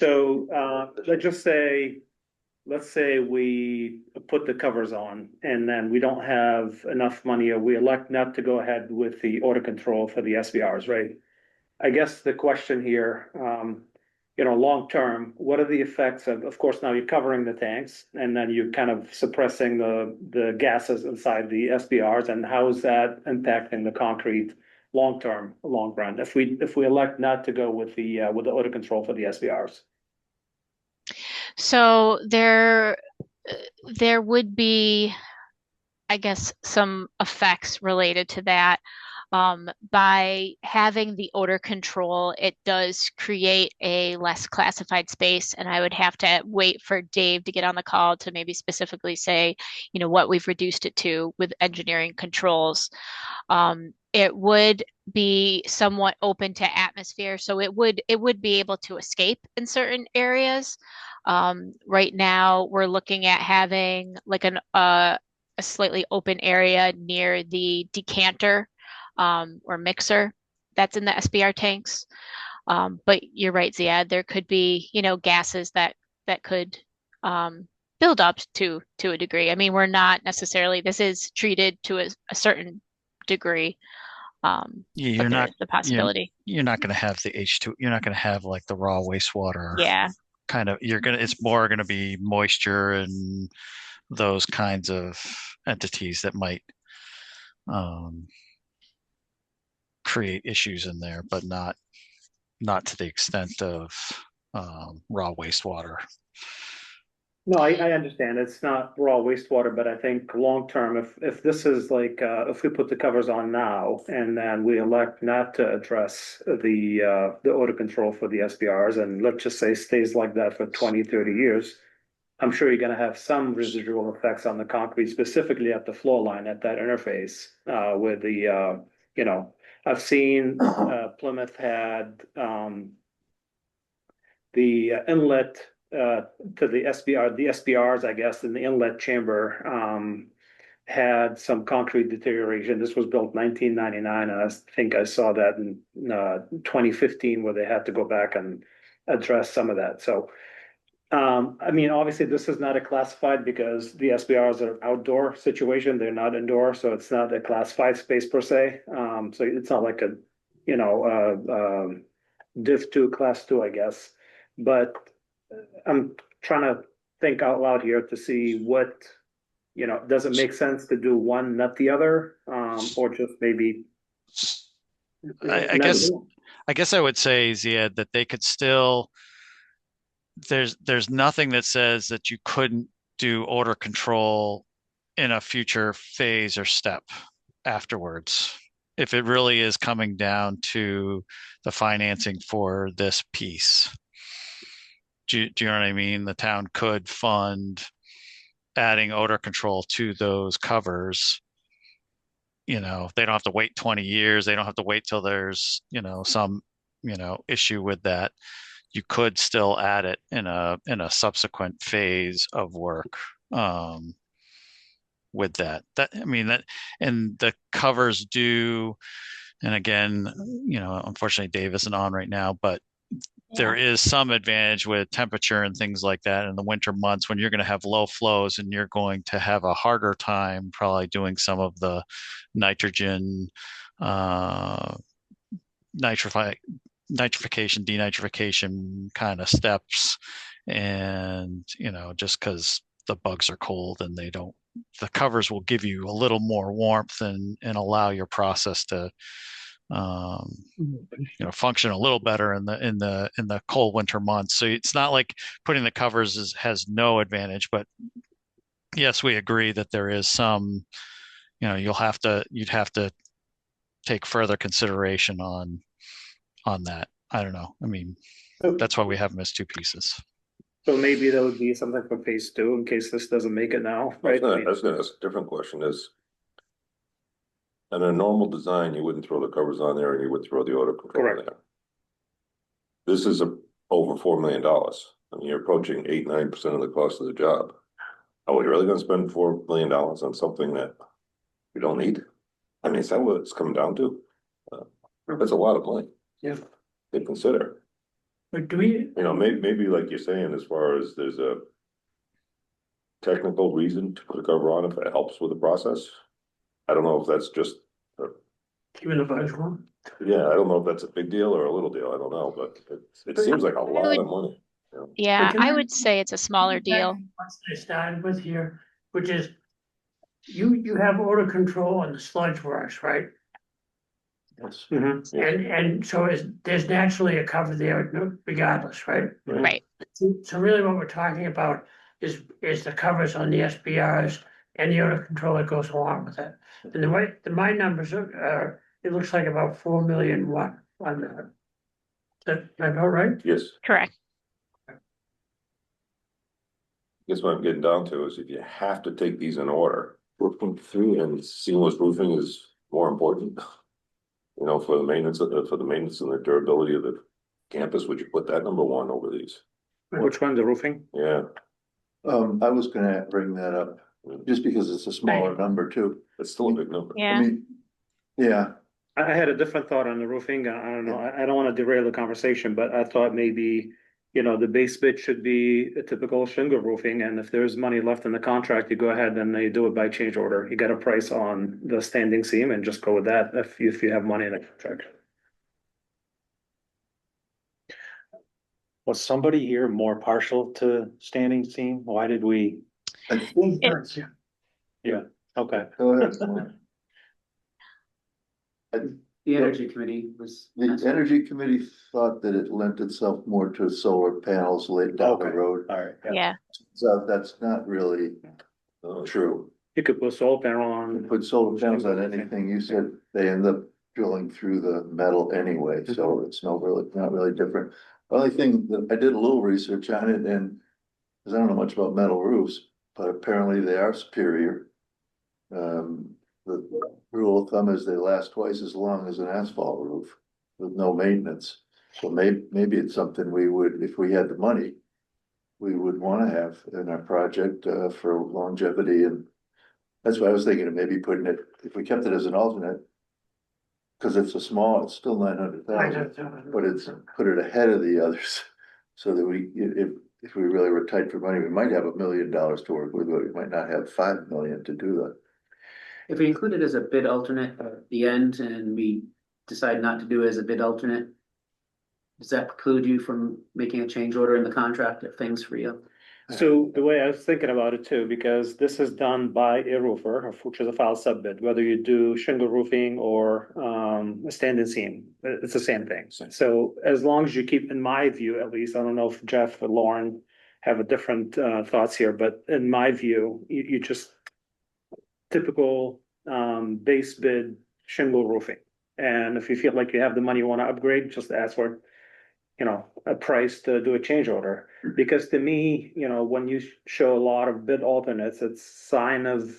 So let's say we put the covers on and then we don't have enough money or we elect not to go ahead with the order control for the SBRs, right? I guess the question here, long term, what are the effects of course, now you're covering the tanks and then you're kind of suppressing the gases inside the SBRs, and how is that impacting the concrete long term, long run, if we elect not to go with the odor control for the SBRs? So there would be, I guess, some effects related to that. By having the odor control, it does create a less classified space, and I would have to wait for Dave to get on the call to maybe specifically say, what we've reduced it to with engineering controls. It would be somewhat open to atmosphere, so it would be able to escape in certain areas. Right now, we're looking at having like a slightly open area near the decanter or mixer that's in the SBR tanks. But you're right, Ziad, there could be, gases that could build up to a degree. I mean, we're not necessarily, this is treated to a certain degree, Yeah, but there is the you're possibility. you're not going to have the H2. You're not going to have like the raw wastewater Yeah. kind of. It's more going to be moisture and those kinds of entities that might um, create issues in there, but not to the extent of raw wastewater. No, I understand. It's not raw wastewater, but I think long term, if this is like if we put the covers on now and then we elect not to address the odor control for the SBRs, and let's just say stays like that for 20, 30 years, I'm sure you're going to have some residual effects on the concrete, specifically at the floor line at that interface with I've seen Plymouth had the inlet to the SBRs, I guess, in the inlet chamber had some concrete deterioration. This was built 1999, and I think I saw that in 2015 where they had to go back and address some of that. So, I mean, obviously, this is not a classified because the SBRs are outdoor situation. They're not indoor, so it's not a classified space per se. So it's not like a, Div 2, Class 2, I guess. But I'm trying to think out loud here to see what, does it make sense to do one, not the other, or just maybe, I, I not guess even. I guess I would say, Ziad, that they could still. There's nothing that says that you couldn't do odor control in a future phase or step afterwards. If it really is coming down to the financing for this piece. Do you know what I mean? The town could fund adding odor control to those covers. They don't have to wait 20 years. They don't have to wait till there's, some, issue with that. You could still add it in a subsequent phase of work with that. I mean that, and the covers do. And again, unfortunately, Dave isn't on right now, but there Yeah. is some advantage with temperature and things like that in the winter months when you're going to have low flows and you're going to have a harder time probably doing some of the nitrogen uh, nitrify nitrification, denitrification kind of steps. And, just because the bugs are cold and the covers will give you a little more warmth and allow your process to, um, function a little better in the cold winter months. So it's not like putting the covers has no advantage, but yes, we agree that there is some, you'd have to take further consideration on that. I don't know. I mean, So that's why we have them as two pieces. so maybe that would be something for phase two in case this doesn't make it now, right? I was gonna ask a different question is, in a normal design, you wouldn't throw the covers on there and you would throw the odor control on Correct. there. This is over $4 million. I mean, you're approaching 8, 9% of the cost of the job. Are we really gonna spend $4 million on something that we don't need? I mean, is that what it's coming down to? That's a lot of money Yeah. to consider. But do we, You know, maybe like you're saying, as far as there's a technical reason to put a cover on if it helps with the process. I don't know if that's just, even if I was wrong, yeah, I don't know if that's a big deal or a little deal, I don't know, but it seems like a lot of money. You know? Yeah, can I I- would say it's a smaller back deal. to what I started with here, which is you have odor control on the sludge works, right? Yes. Mhm. Yeah. And so there's naturally a cover there regardless, right? Right. So really what we're talking about is the covers on the SBRs and the odor control that goes along with it. And my numbers are, it looks like about 4 million on that. Is that about right? Yes, Correct. guess what I'm getting down to is if you have to take these in order, working through and seamless roofing is more important. You know, for the maintenance and the durability of the campus, would you put that number one over these? Which one, the roofing? Yeah, I was gonna bring that up, just because it's a smaller number too. it's still a big number. I Yeah. mean, yeah, I had a different thought on the roofing. I don't know. I don't want to derail the conversation, but I thought maybe, the base bid should be a typical shingle roofing, and if there's money left in the contract, you go ahead and you do it by change order. You get a price on the standing seam and just go with that if you have money in the contract. Was somebody here more partial to standing seam? Why did we? I think, Okay. go ahead. Lauren. The energy committee was. The energy committee thought that it lent itself more to solar panels laid down the Okay. road. All right. Yeah. So that's not really true. You could put solar panel You on. put solar panels on anything, you said they end up drilling through the metal anyway, so it's not really different. Only thing that I did a little research on it and, cause I don't know much about metal roofs, but apparently they are superior. The rule of thumb is they last twice as long as an asphalt roof with no maintenance. So maybe it's something we would, if we had the money, we would wanna have in our project, for longevity, and that's why I was thinking of maybe putting it, if we kept it as an alternate. Cause it's it's still 900,000, but it's put it ahead of the others. So that if we really were tight for money, we might have $1 million to work with, but we might not have 5 million to do that. If we include it as a bid alternate at the end and we decide not to do it as a bid alternate, does that preclude you from making a change order in the contract if things free up? So the way I was thinking about it too, because this is done by a roofer, which is a file sub bid, whether you do shingle roofing or a standing seam, it's the same thing. So as long as you keep, in my view, at least, I don't know if Jeff or Lauren have a different thoughts here, but in my view, you just typical base bid shingle roofing. And if you feel like you have the money you want to upgrade, just ask for a price to do a change order. Because to me, when you show a lot of bid alternates, it's sign of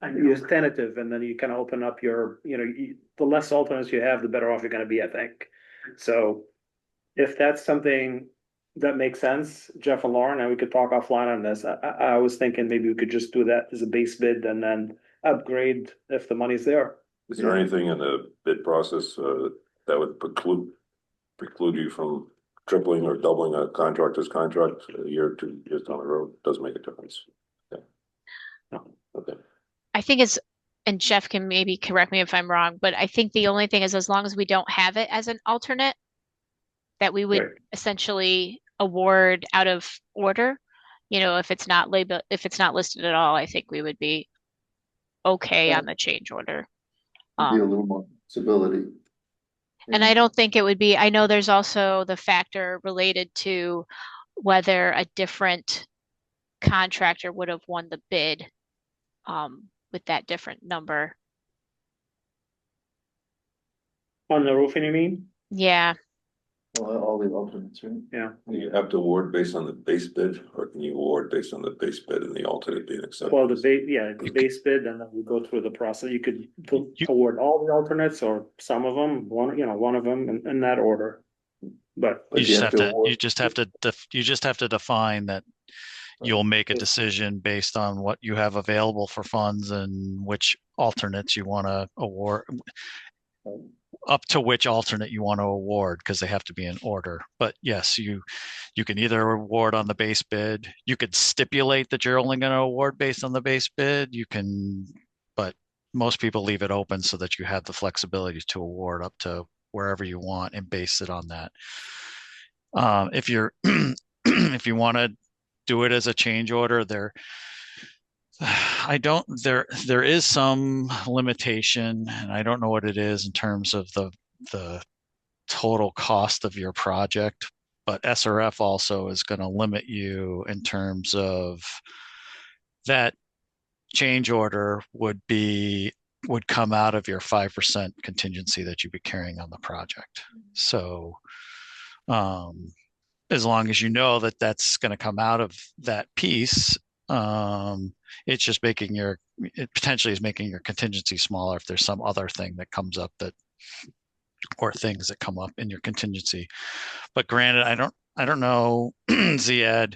you're tentative, and then you kind of open up your, the less alternates you have, the better off you're gonna be, I think. So if that's something that makes sense, Jeff and Lauren, and we could talk offline on this, I was thinking maybe we could just do that as a base bid and then upgrade if the money's there. Is there anything in the bid process, that would preclude you from tripling or doubling a contractor's contract a year or 2 years down the road? Does make a difference. Okay. No. Okay. I think and Jeff can maybe correct me if I'm wrong, but I think the only thing is as long as we don't have it as an alternate, that we would Right. essentially award out of order. If it's not listed at all, I think we would be okay on the change order. Be a little more stability. And I don't think it would be, I know there's also the factor related to whether a different contractor would have won the bid with that different number. On the roofing, you mean? Yeah, Well, all the alternates, right? Yeah. You have to award based on the base bid, or can you award based on the base bid and the alternate being accepted? Well, the base bid, and then we go through the process. You could award all the alternates or some of them, one of them in that order. But But You just have have to to, award- you just have to define that you'll make a Yes. decision based on what you have available for funds and which alternates you want to award. up to which alternate you want to award, because they have to be in order. But yes, you can either award on the base bid. You could stipulate that you're only going to award based on the base bid. You can, but most people leave it open so that you have the flexibility to award up to wherever you want and base it on that. If you're if you want to do it as a change order, there is some limitation, and I don't know what it is in terms of the total cost of your project, but SRF also is going to limit you in terms of that change order would come out of your 5% contingency that you'd be carrying on the project. So as long as you know that that's going to come out of that piece, it's just it potentially is making your contingency smaller if there's some other thing that comes up or things that come up in your contingency. But granted, I don't know, Ziad,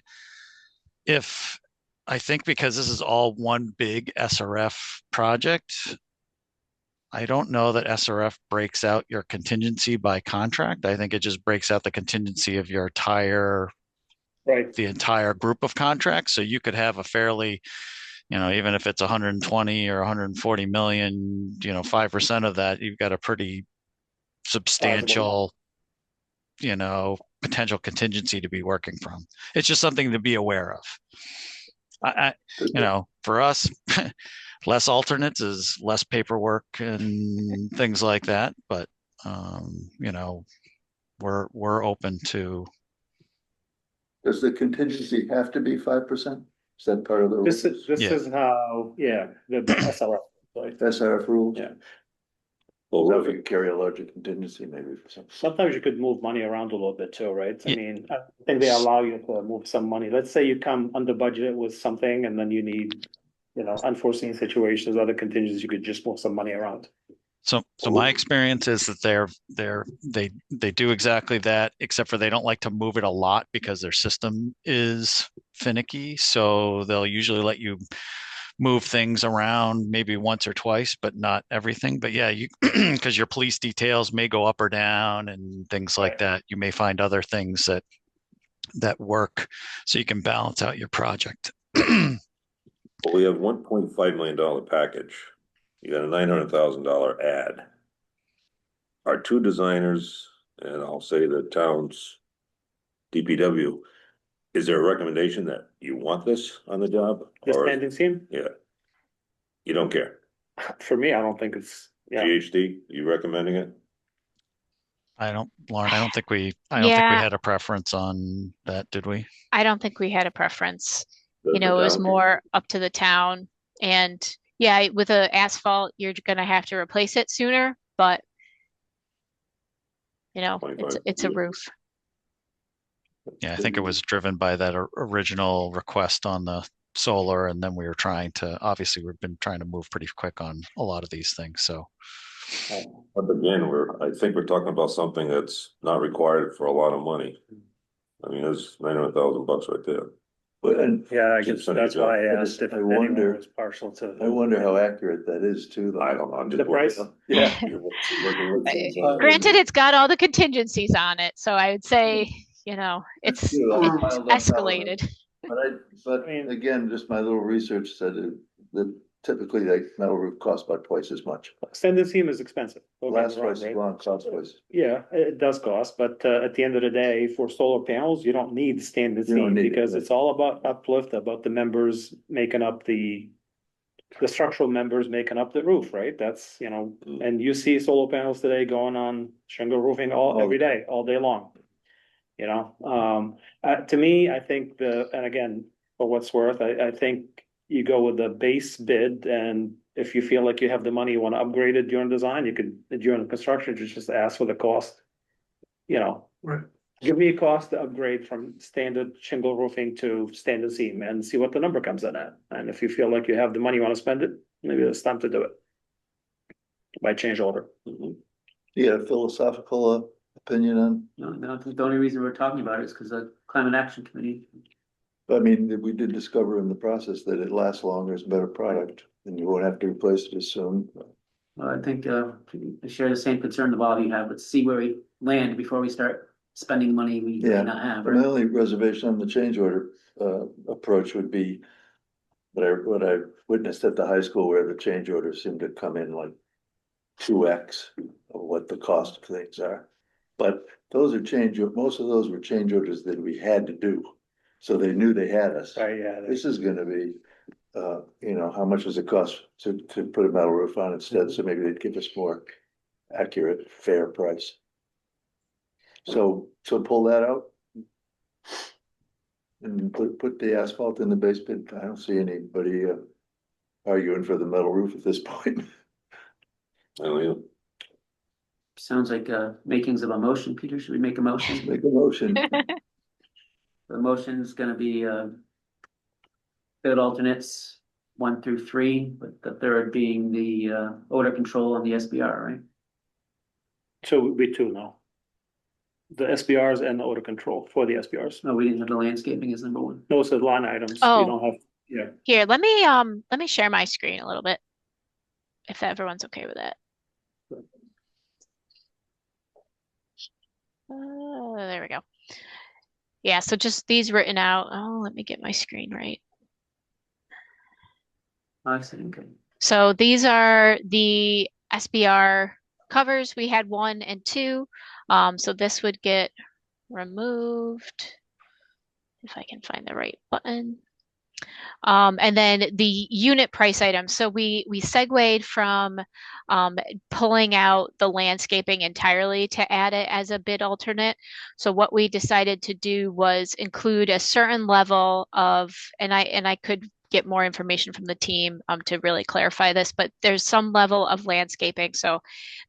if I think because this is all one big SRF project, I don't know that SRF breaks out your contingency by contract. I think it just breaks out the contingency of your the entire group of contracts. So you could have a fairly, even if it's 120 or 140 million, 5% of that, you've got a pretty substantial, potential contingency to be working from. It's just something to be aware of. For us, less alternates is less paperwork and things like that. But, we're open to. Does the contingency have to be 5%? Is that part of the rules? This is how, the SRF. SRF rules? Yeah. Well, if we could carry a larger contingency, maybe for some. Sometimes you could move money around a little bit too, right? I Yeah. mean, I think they allow you to move some money. Let's say you come under budget with something and then you need, unforeseen situations, other contingencies, you could just move some money around. So my experience is that they do exactly that, except for they don't like to move it a lot because their system is finicky. So they'll usually let you move things around maybe once or twice, but not everything. But yeah, because your police details may go up or down and things like that. You may find other things that work so you can balance out your project. Well, we have $1.5 million package. You got a $900,000 ad. Our two designers, and I'll say the town's DPW, is there a recommendation that you want this on the job? The standing seam? Yeah. You don't care? For me, I don't think it's, GHD, you recommending it? Lauren, I don't think we had a preference on that, did we? I don't think we had a preference. Does It was more up to the town. And yeah, with a asphalt, you're gonna have to replace it sooner, but it's a roof. Yeah, I think it was driven by that original request on the solar, and then we were obviously we've been trying to move pretty quick on a lot of these things, so. But again, I think we're talking about something that's not required for a lot of money. I mean, there's $900,000 right there. But I guess that's why I asked if I wonder- anyone was partial to. I wonder how accurate that is too. Though. I don't know. I'm just The price? Yeah. Granted, it's got all the contingencies on it, so I would say, it's escalated. But again, just my little research said that typically metal roof costs about twice as much. Extended seam is expensive. Last price is long, cost twice. Yeah, it does cost, but at the end of the day, for solar panels, you don't need standard You don't seam need it, because right. it's all about uplift, about the members making up the structural members making up the roof, right? That's, and you see solar panels today going on shingle roofing every day, all day long. To me, I think and again, for what's worth, I think you go with the base bid, and if you feel like you have the money, you want to upgrade it during design, you could, during the construction, just ask for the cost. Right. Give me a cost to upgrade from standard shingle roofing to standard seam and see what the number comes in at. And if you feel like you have the money, you want to spend it, maybe it's time to do it. By change order. You got a philosophical opinion on? No, the only reason we're talking about it is because the Climate Action Committee. I mean, we did discover in the process that it lasts longer, it's a better product, and you won't have to replace it as soon. Well, I think, I share the same concern the all of you have. Let's see where we land before we start spending money we Yeah. may not have. My only reservation on the change order approach would be what I witnessed at the high school where the change orders seemed to come in like 2x of what the cost of things are. But those are most of those were change orders that we had to do. So they knew they had us. Right, yeah. This is gonna be, how much does it cost to put a metal roof on instead? So maybe they'd give us more accurate, fair price. So pull that out. And put the asphalt in the base bid. I don't see anybody arguing for the metal roof at this point. Oh, yeah. Sounds like makings of a motion. Peter, should we make a motion? Make a motion. The motion is gonna be bid alternates 1 through 3, with the third being the odor control on the SBR, right? So it would be two now. The SBRs and the odor control for the SBRs. No, we didn't have the landscaping as number 1. No, it's the line items. Oh. You don't have, yeah. Here, let me share my screen a little bit, if everyone's okay with that. There we go. Yeah, so just these written out. Oh, let me get my screen right. I see, okay. So these are the SBR covers. We had 1 and 2. So this would get removed if I can find the right button. And then the unit price items. So we segued from pulling out the landscaping entirely to add it as a bid alternate. So what we decided to do was include a certain level of, and I could get more information from the team to really clarify this, but there's some level of landscaping. So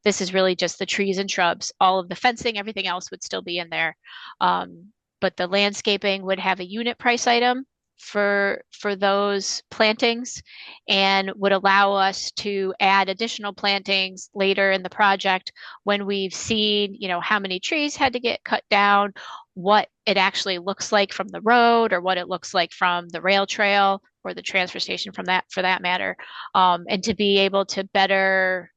this is really just the trees and shrubs. All of the fencing, everything else would still be in there. But the landscaping would have a unit price item for those plantings and would allow us to add additional plantings later in the project when we've seen, how many trees had to get cut down, what it actually looks like from the road or what it looks like from the rail trail or the transfer station for that matter, and to be able to better,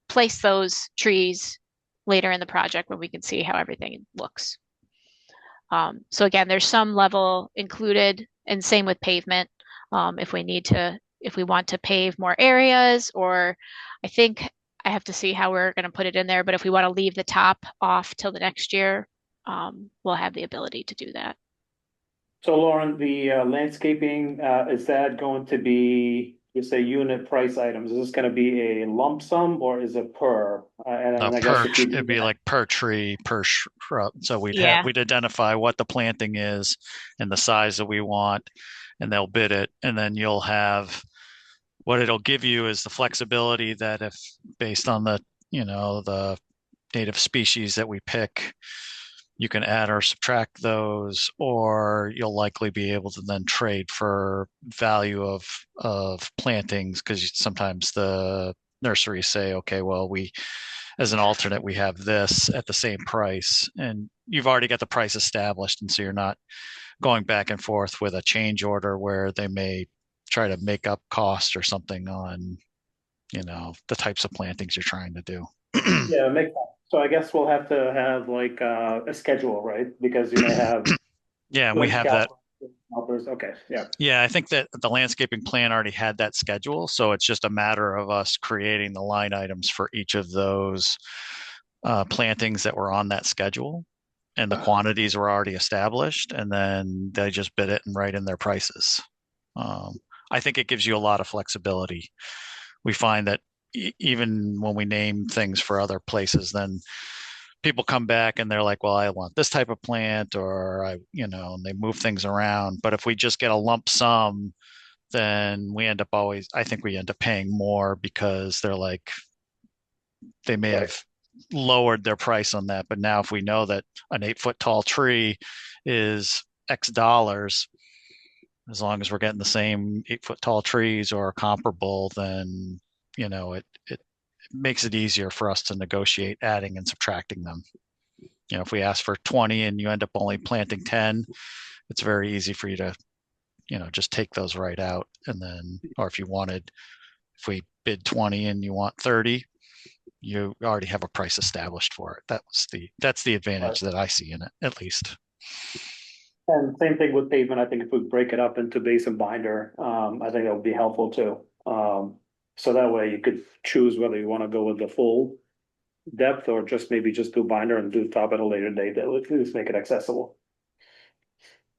place those trees later in the project when we can see how everything looks. So again, there's some level included, and same with pavement. If we want to pave more areas, or I think I have to see how we're going to put it in there, but if we want to leave the top off till the next year, we'll have the ability to do that. So Lauren, the landscaping, is that going to be, you say unit price items? Is this gonna be a lump sum or is it per? And I guess if you do It'd be that- like per tree, per shrub. So we'd identify what the planting is and the size that we want, and they'll bid it. And then you'll have, what it'll give you is the flexibility that if based on the, the native species that we pick, you can add or subtract those, or you'll likely be able to then trade for value of plantings, because sometimes the nurseries say, okay, well, as an alternate, we have this at the same price, and you've already got the price established, and so you're not going back and forth with a change order where they may try to make up cost or something on, the types of plantings you're trying to do. Yeah, it makes sense. So I guess we'll have to have like a schedule, right? Because you may have. Yeah, and we have that. Okay, yeah. Yeah, I think that the landscaping plan already had that schedule, so it's just a matter of us creating the line items for each of those plantings that were on that schedule, and the quantities were already established, and then they just bid it and write in their prices. I think it gives you a lot of flexibility. We find that even when we name things for other places, then people come back and they're like, well, I want this type of plant, or and they move things around. But if we just get a lump sum, then I think we end up paying more, because they're like, they may have lowered their price on that. But now if we know that an 8-foot tall tree is X dollars, as long as we're getting the same 8-foot tall trees or comparable, then it makes it easier for us to negotiate adding and subtracting them. If we ask for 20 and you end up only planting 10, it's very easy for you to, just take those right out. And then, or if you wanted If we bid 20 and you want 30, you already have a price established for it. That's the advantage that I see in it, at least. And same thing with pavement, I think if we break it up into base and binder, I think that would be helpful too. So that way you could choose whether you wanna go with the full depth or maybe just do binder and do top at a later date, that would just make it accessible.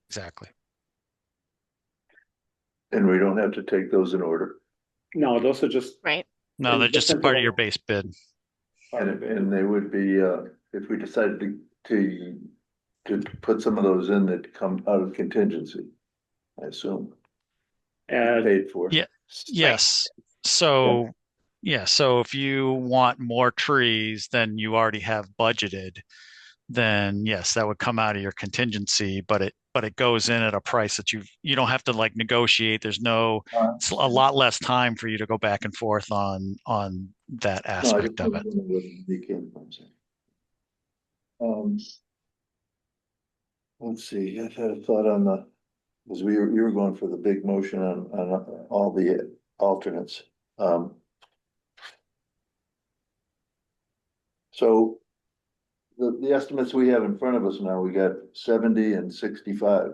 Exactly. And we don't have to take those in order. No, those are just. Right. No, they're just a part of your base bid. And they would be, if we decided to put some of those in that come out of contingency, I assume. Paid for. Yeah. Yes. So, so if you want more trees than you already have budgeted, then yes, that would come out of your contingency, but it goes in at a price that you don't have to like negotiate. There's it's a lot less time for you to go back and forth on that aspect of it. Let's see, I had a thought on because you were going for the big motion on all the alternates. So the estimates we have in front of us now, we got 70 and 65.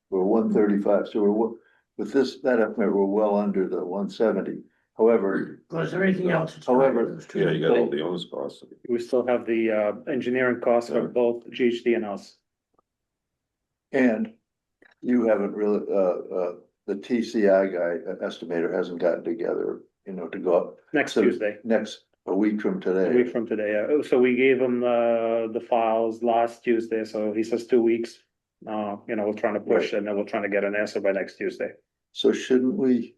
We're 135. So with that estimate, we're well under the 170. However, Was there anything else? However, Yeah, you got all the owner's costs. We still have the engineering costs of both GHD and us. and you haven't really, the TCI guy, estimator hasn't gotten together, to go up. Next So Tuesday, a week from a today. week from today. So we gave him the files last Tuesday, so he says 2 weeks. We're trying to push and then we're trying to get an answer by next Tuesday. So shouldn't we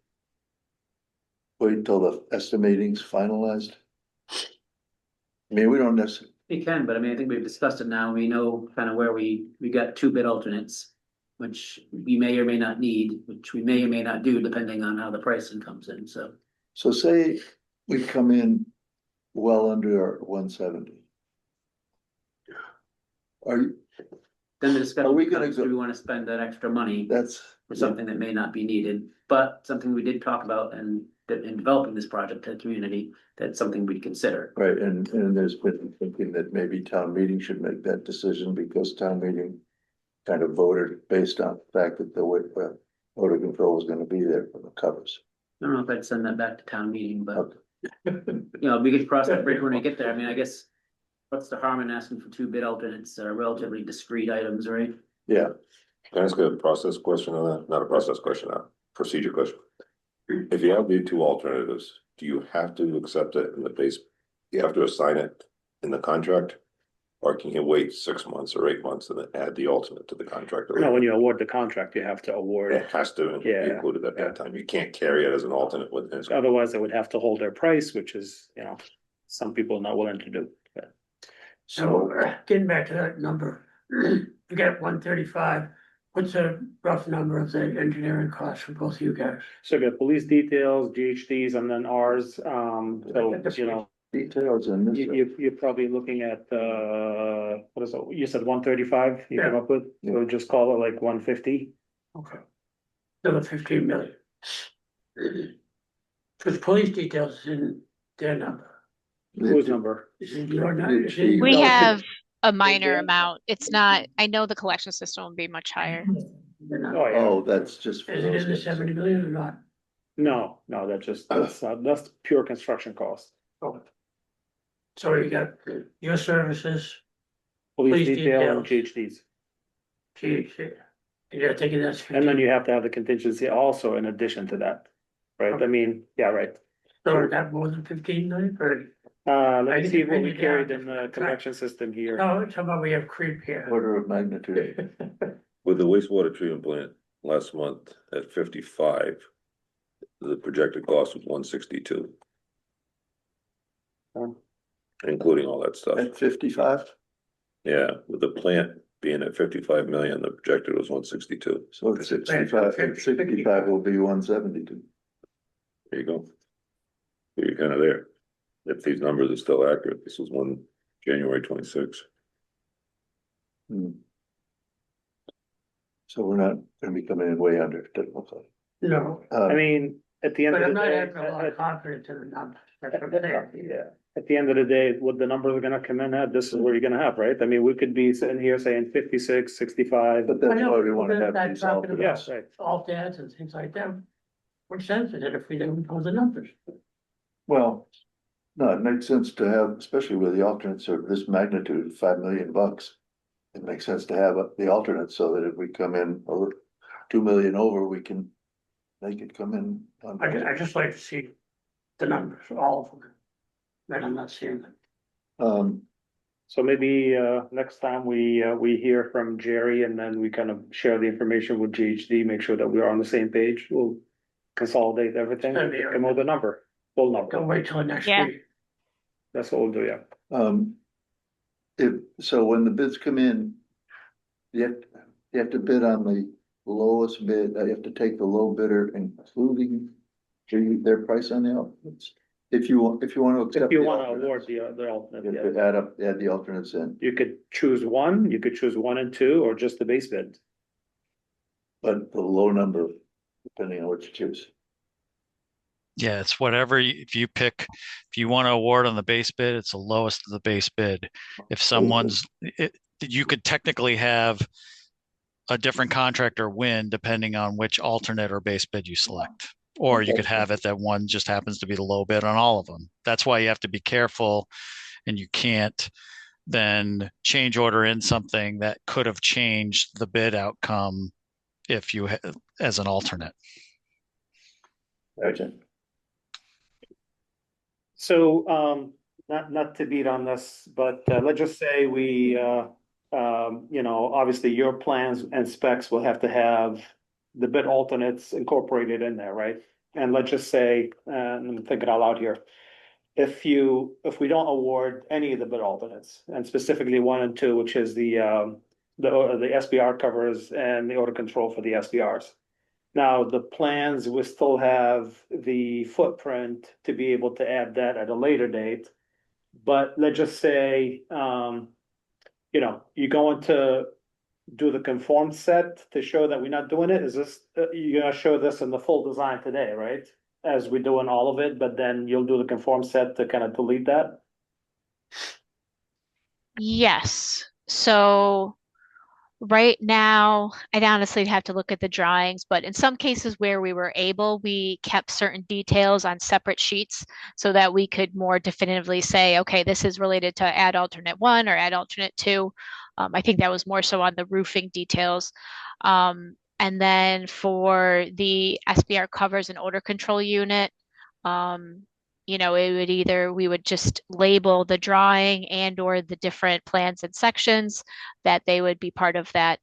wait till the estimating's finalized? I mean, we don't necessarily, We can, but I mean, I think we've discussed it now. We know kind of where we got 2 bid alternates. Which we may or may not need, which we may or may not do, depending on how the pricing comes in, so. so say we come in well under our 170. Then the discussion Are we gonna becomes, go- do we wanna spend that extra money That's. for something that may not be needed? But something we did talk about and in developing this project to the community, that's something we'd consider. Right, and there's been thinking that maybe town meeting should make that decision because town meeting kind of voted based on the fact that the odor control was gonna be there for the covers. I don't know if I'd send that back to town meeting, but, Okay. we could cross that bridge when we get there. I mean, I guess. What's the harm in asking for 2 bid alternates, relatively discrete items, right? Yeah, Can I ask a process question on that? Not a process question, a procedure question. If you have the 2 alternatives, do you have to accept it in the base? You have to assign it in the contract? Or can you wait 6 months or 8 months and then add the alternate to the contract? No, when you award the contract, you have to award, It has to be Yeah, included at that time. You can't carry it as an alternate with this. otherwise they would have to hold their price, which is, some people are not willing to do. So getting back to that number, you got 135. What's a rough number of the engineering costs for both of you guys? So you got police details, GHDs, and then ours, so, details in this. you're probably looking at, what is it, you said 135 you came Yeah. up with, so just call it like 150. Okay. Another 15 million. Cause police details is in their number. Whose number? Is in your number? Is in We your- have a minor amount. It's not, I know the collection system will be much higher. They're not. Oh, yeah, Oh, that's just. for Is it those in the guys. 70 million or not? no, that's pure construction cost. Oh. So you got your services, Police Police detail and GHDs, GHC. You're taking that. and then you have to have the contingency also in addition to that, right? I mean, yeah, right. So that more than 15 million or? Let I me think see it what we brings it carried down in to the track. collection system here. No, it's about we have creep here. Order of magnitude. With the wastewater treatment plant last month at 55, the projected cost was 162. Oh. Including all that stuff. At 55, Yeah, with the plant being at 55 million, the projected was 162. so it's 65 will be 172. There you go. So you're kind of there. If these numbers are still accurate, this was January 26. So we're not gonna be coming in way under, it doesn't look like. No, I mean, at the end But of I'm the not day. having a lot of confidence in the numbers. That's what I'm saying. Yeah, at the end of the day, what the numbers are gonna come in at, this is where you're gonna have, right? I mean, we could be sitting here saying 56, 65. But that's I know, why we wanna but have that these talking about- alternates. Yes, right. Alt ads and things like that. What sense is it if we don't know the numbers? Well, no, it makes sense to have, especially with the alternates of this magnitude, $5 million. It makes sense to have the alternates so that if we come in a 2 million over, they could come in. On I just like to see the numbers, all of them. But I'm not seeing them. So maybe next time we hear from Jerry and then we kind of share the information with GHD, make sure that we're on the same page. We'll consolidate everything, Send me come up with a number, full Don't number. wait till next Yeah. week. That's what we'll do, yeah. So when the bids come in, you have to bid on the lowest bid, you have to take the low bidder, including their price on the alternates. If you want to If accept. you the wanna alternates, award the You alternate, have yeah. to add the alternates in, You could choose one, you could choose 1 and 2, or just the base bid. but the low number, depending on what you choose. Yeah, it's whatever, if you pick, if you want to award on the base bid, it's the lowest of the base bid. If you could technically have a different contractor win depending on which alternate or base bid you select. Or you could have it that one just happens to be the low bid on all of them. That's why you have to be careful, and you can't then change order in something that could have changed the bid outcome if you as an alternate. Okay. So, not to beat on this, but let's just say we, obviously your plans and specs will have to have the bid alternates incorporated in there, right? And let's just say, I'm thinking out loud here. If we don't award any of the bid alternates, and specifically 1 and 2, which is the SBR covers and the order control for the SBRs. Now, the plans will still have the footprint to be able to add that at a later date. But let's just say, you're going to do the conform set to show that we're not doing it. Is this, you're gonna show this in the full design today, right? As we're doing all of it, but then you'll do the conform set to kind of delete that? Yes. So right now, I'd honestly have to look at the drawings, but in some cases where we were able, we kept certain details on separate sheets so that we could more definitively say, okay, this is related to add alternate 1 or add alternate 2. I think that was more so on the roofing details. And then for the SBR covers and odor control unit, we would just label the drawing and or the different plans and sections that they would be part of that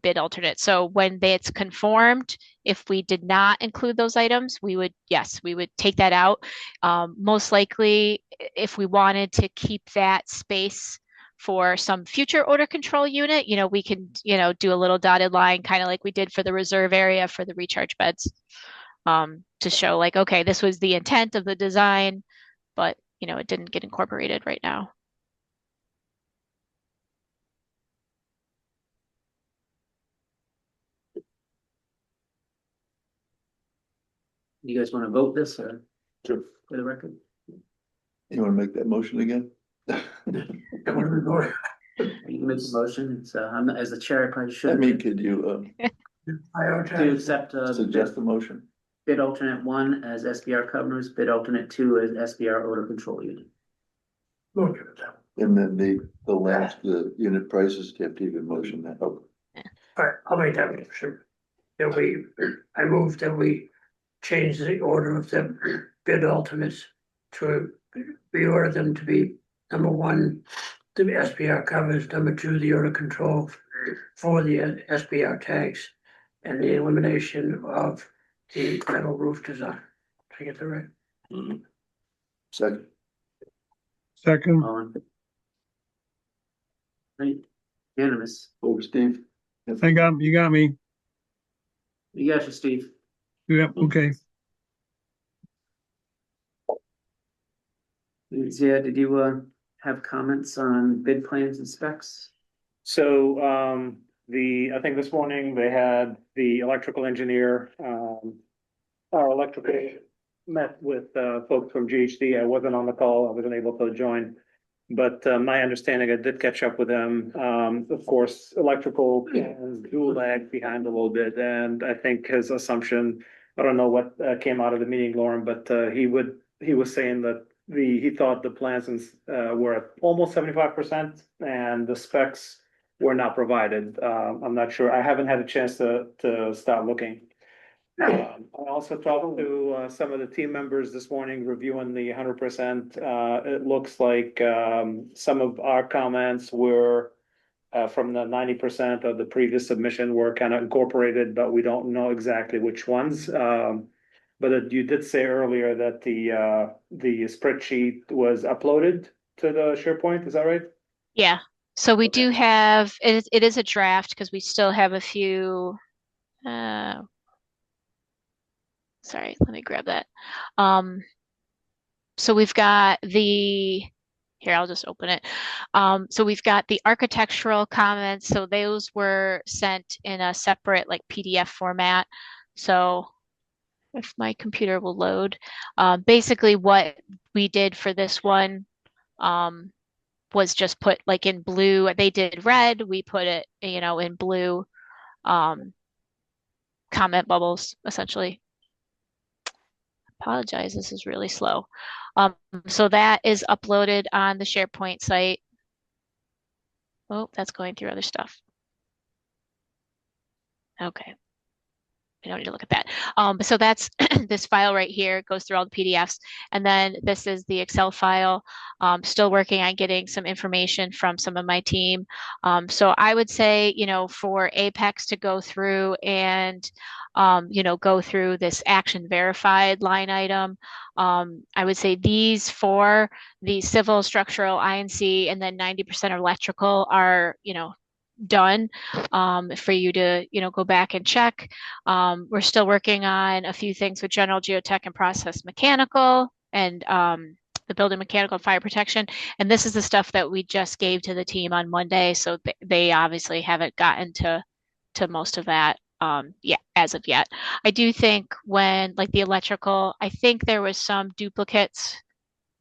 bid alternate. So when it's conformed, if we did not include those items, we would take that out. Most likely, if we wanted to keep that space for some future odor control unit, we can, do a little dotted line, kind of like we did for the reserve area for the recharge beds, to show like, okay, this was the intent of the design, but it didn't get incorporated right now. You guys want to vote this or Sure. for the record? You wanna make that motion again? You can make the motion. It's, I'm as the chair, I probably I should. mean, could you, To accept, suggest the motion? bid alternate 1 as SBR covers, bid alternate 2 as SBR odor control unit. And then the unit prices, do you have to even motion that? Oh, All right, I'll make that motion. I move that we change the order of the bid alternates to reorder them to be number 1, the SBR covers, number 2, the odor control for the SBR tags, and the elimination of the metal roof design. Did I get that right? second, Second, Right, unanimous. over Steve. you got me. You got you, Steve. Yep, okay. Yeah, did you have comments on bid plans and specs? So, I think this morning they had the electrical engineer, our electrical met with folks from GHD. I wasn't on the call. I wasn't able to join. But my understanding, I did catch up with them. Of course, electrical plans do lag behind a little bit. And I think his assumption, I don't know what came out of the meeting, Lauren, but he was saying that he thought the plans were at almost 75% and the specs were not provided. I'm not sure. I haven't had a chance to start looking. I also talked to some of the team members this morning reviewing the 100%. It looks like some of our comments were from the 90% of the previous submission were kind of incorporated, but we don't know exactly which ones. But you did say earlier that the spreadsheet was uploaded to the SharePoint. Is that right? Yeah. So we Okay. do have it is a draft because we still have a few. Sorry, let me grab that. So we've got here, I'll just open it. So we've got the architectural comments. So those were sent in a separate like PDF format. So if my computer will load, basically what we did for this one was just put like in blue. They did red. We put it, in blue comment bubbles, essentially. Apologize, this is really slow. So that is uploaded on the SharePoint site. Oh, that's going through other stuff. Okay. I don't need to look at that. So that's this file right here. It goes through all the PDFs. And then this is the Excel file. Still working on getting some information from some of my team. So I would say, for Apex to go through and, go through this action verified line item. I would say these four, the civil, structural, INC, and then 90% electrical are, done for you to go back and check. We're still working on a few things with general geotech and process mechanical and the building mechanical and fire protection. And this is the stuff that we just gave to the team on Monday. So they obviously haven't gotten to most of that as of yet. I do think when like the electrical, I think there was some duplicates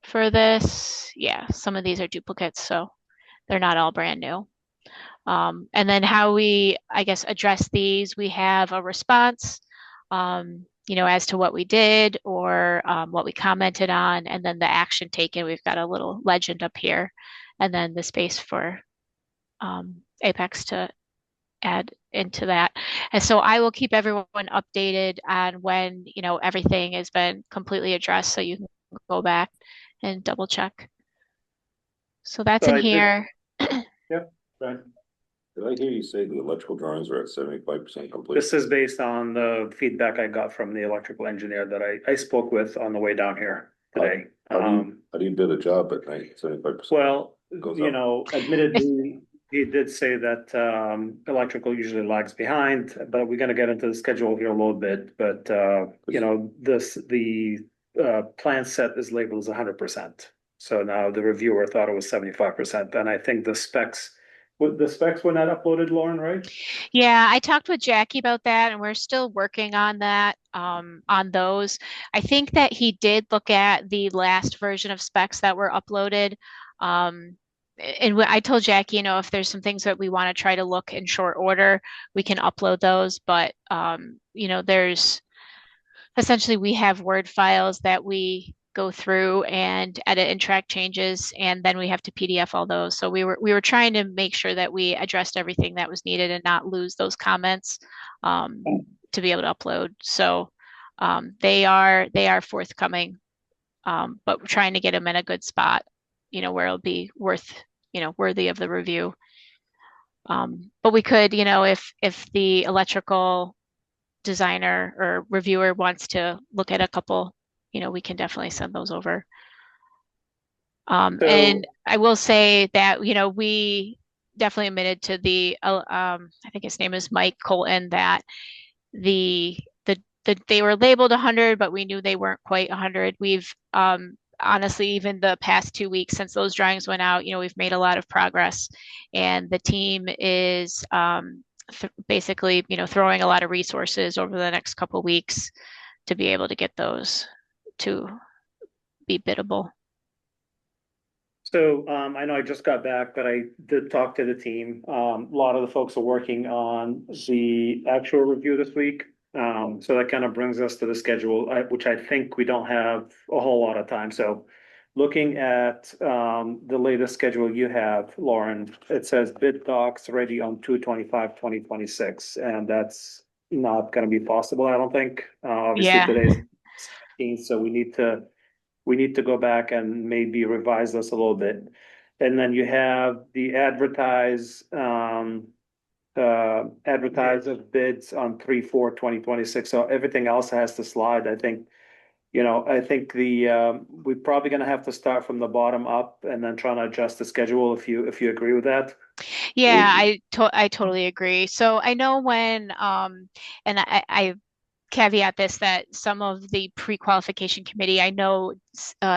for this. Yeah, some of these are duplicates, so they're not all brand new. And then how we, I guess, address these, we have a response, as to what we did or what we commented on, and then the action taken. We've got a little legend up here, and then the space for Apex to add into that. And so I will keep everyone updated on when, everything has been completely addressed so you can go back and double check. So that's in here. Yep, right. Did I hear you say the electrical drawings are at 75% complete? This is based on the feedback I got from the electrical engineer that I spoke with on the way down here today. How do you bid a job at 75%? Well, Goes up. admittedly, he did say that electrical usually lags behind, but we're gonna get into the schedule here a little bit. But the plan set is labeled as 100%. So now the reviewer thought it was 75%, and I think the specs were not uploaded, Lauren, right? Yeah, I talked with Jackie about that, and we're still working on that, on those. I think that he did look at the last version of specs that were uploaded. And I told Jackie, if there's some things that we want to try to look in short order, we can upload those. But, there's essentially we have Word files that we go through and edit and track changes, and then we have to PDF all those. So we were trying to make sure that we addressed everything that was needed and not lose those comments to be able to upload. So they are forthcoming, but we're trying to get them in a good spot, where it'll be worthy of the review. But we could, if the electrical designer or reviewer wants to look at a couple, we can definitely send those over. And I will say that, we definitely admitted to the, I think his name is Mike Colton, that they were labeled 100, but we knew they weren't quite 100. We've honestly, even the past 2 weeks since those drawings went out, we've made a lot of progress, and the team is basically, throwing a lot of resources over the next couple of weeks to be able to get those to be biddable. So I know I just got back, but I did talk to the team. A lot of the folks are working on the actual review this week. So that kind of brings us to the schedule, which I think we don't have a whole lot of time. So looking at the latest schedule you have, Lauren, it says bid docs ready on 2/25/2026, and that's not going to be possible, I don't think. Obviously Yeah. today's 17th, so we need to go back and maybe revise this a little bit. And then you have the advertise of bids on 3/4/2026. So everything else has to slide. I think, I think we're probably gonna have to start from the bottom up and then trying to adjust the schedule if you agree with that. Yeah, I totally agree. So I know when and I caveat this that some of the pre-qualification committee, I know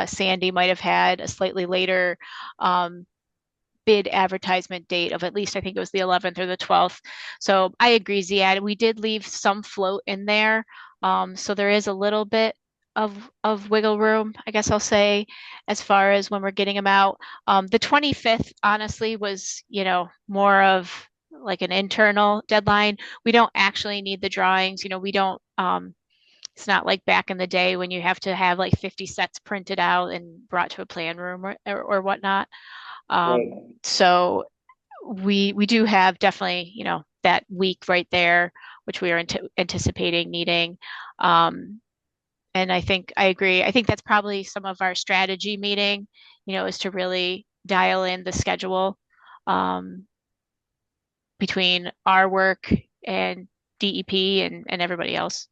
Sandy might have had a slightly later bid advertisement date of at least, I think it was the 11th or the 12th. So I agree, Ziad. We did leave some float in there. So there is a little bit of wiggle room, I guess I'll say, as far as when we're getting them out. The 25th, honestly, was, more of like an internal deadline. We don't actually need the drawings. We don't, it's not like back in the day when you have to have like 50 sets printed out and brought to a plan room or whatnot. Right. So we do have definitely, that week right there, which we are anticipating needing. And I think I agree. I think that's probably some of our strategy meeting, is to really dial in the schedule between our work and DEP and everybody else.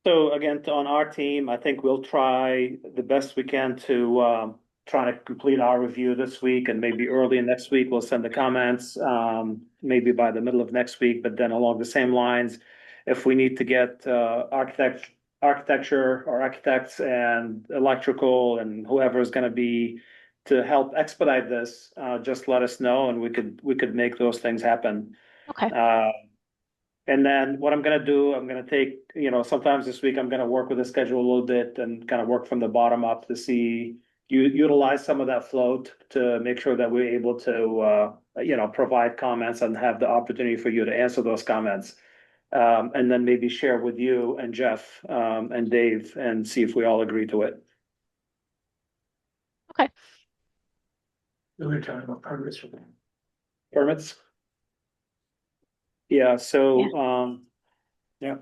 So again, on our team, I think we'll try the best we can to try to complete our review this week, and maybe early next week we'll send the comments, maybe by the middle of next week. But then along the same lines, if we need to get architecture or architects and electrical and whoever is going to be to help expedite this, just let us know, and we could make those things happen. Okay. And then what I'm gonna do, I'm gonna take, sometimes this week I'm gonna work with the schedule a little bit and kind of work from the bottom up to see utilize some of that float to make sure that we're able to provide comments and have the opportunity for you to answer those comments. And then maybe share with you and Jeff and Dave and see if we all agree to it. Okay. We're gonna talk about permits. Permits? Yeah, so yeah.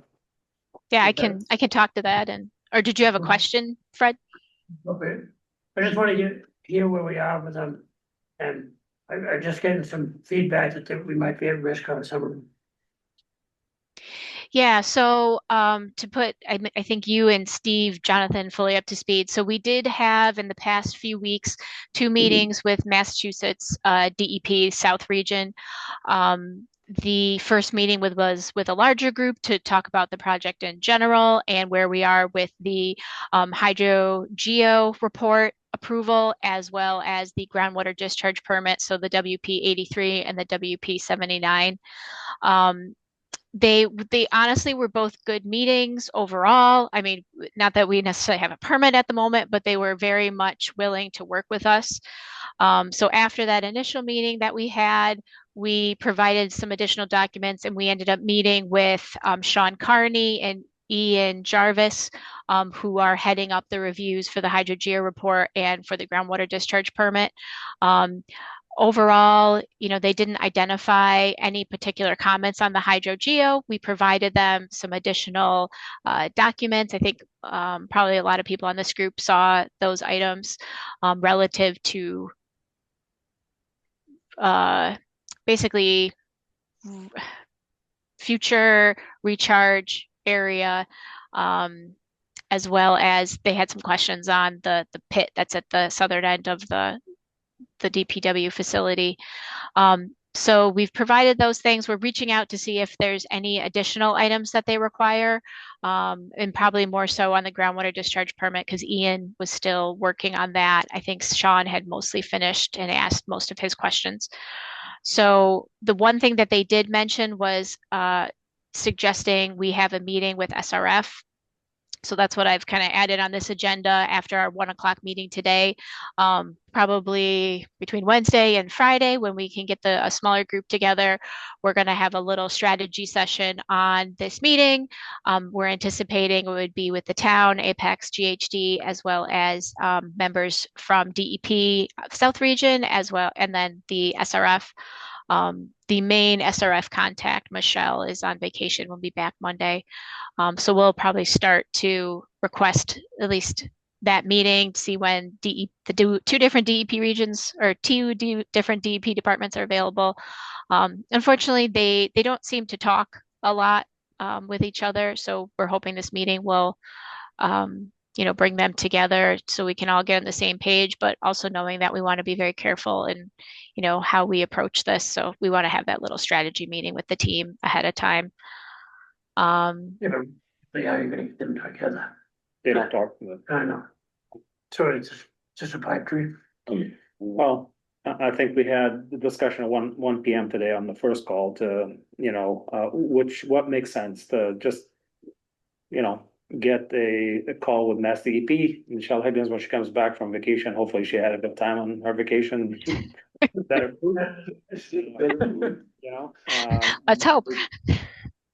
Yeah, I can talk to that or did you have a question, Fred? Okay, I just want to hear where we are with them, and I just getting some feedback that we might be at risk on some of them. Yeah, so to put, I think you and Steve, Jonathan, fully up to speed. So we did have in the past few weeks 2 meetings with Massachusetts DEP South Region. The first meeting was with a larger group to talk about the project in general and where we are with the hydro-geo report approval, as well as the groundwater discharge permit, so the WP 83 and the WP 79. They honestly were both good meetings overall. I mean, not that we necessarily have a permit at the moment, but they were very much willing to work with us. So after that initial meeting that we had, we provided some additional documents, and we ended up meeting with Sean Carney and Ian Jarvis, who are heading up the reviews for the hydro-geo report and for the groundwater discharge permit. Overall, they didn't identify any particular comments on the hydro-geo. We provided them some additional documents. I think probably a lot of people on this group saw those items relative to basically future recharge area, as well as they had some questions on the pit that's at the southern end of the DPW facility. So we've provided those things. We're reaching out to see if there's any additional items that they require, and probably more so on the groundwater discharge permit because Ian was still working on that. I think Sean had mostly finished and asked most of his questions. So the one thing that they did mention was suggesting we have a meeting with SRF So that's what I've kind of added on this agenda after our 1 o'clock meeting today. Probably between Wednesday and Friday, when we can get a smaller group together, we're going to have a little strategy session on this meeting. We're anticipating it would be with the town, Apex, GHD, as well as members from DEP South Region, as well, and then the SRF. The main SRF contact, Michelle, is on vacation. We'll be back Monday. So we'll probably start to request at least that meeting to see when two different DEP regions or different DEP departments are available. Unfortunately, they don't seem to talk a lot with each other. So we're hoping this meeting will bring them together so we can all get on the same page, but also knowing that we want to be very careful in, how we approach this. So we want to have that little strategy meeting with the team ahead of time. Yeah, but how are you gonna get them together? They don't talk. I know. So it's just a pipe dream. Well, I think we had the discussion at one PM today on the first call to, what makes sense to just, get a call with Mass DEP. Michelle Higgins, when she comes back from vacation, hopefully she had a good time on her vacation. Let's hope.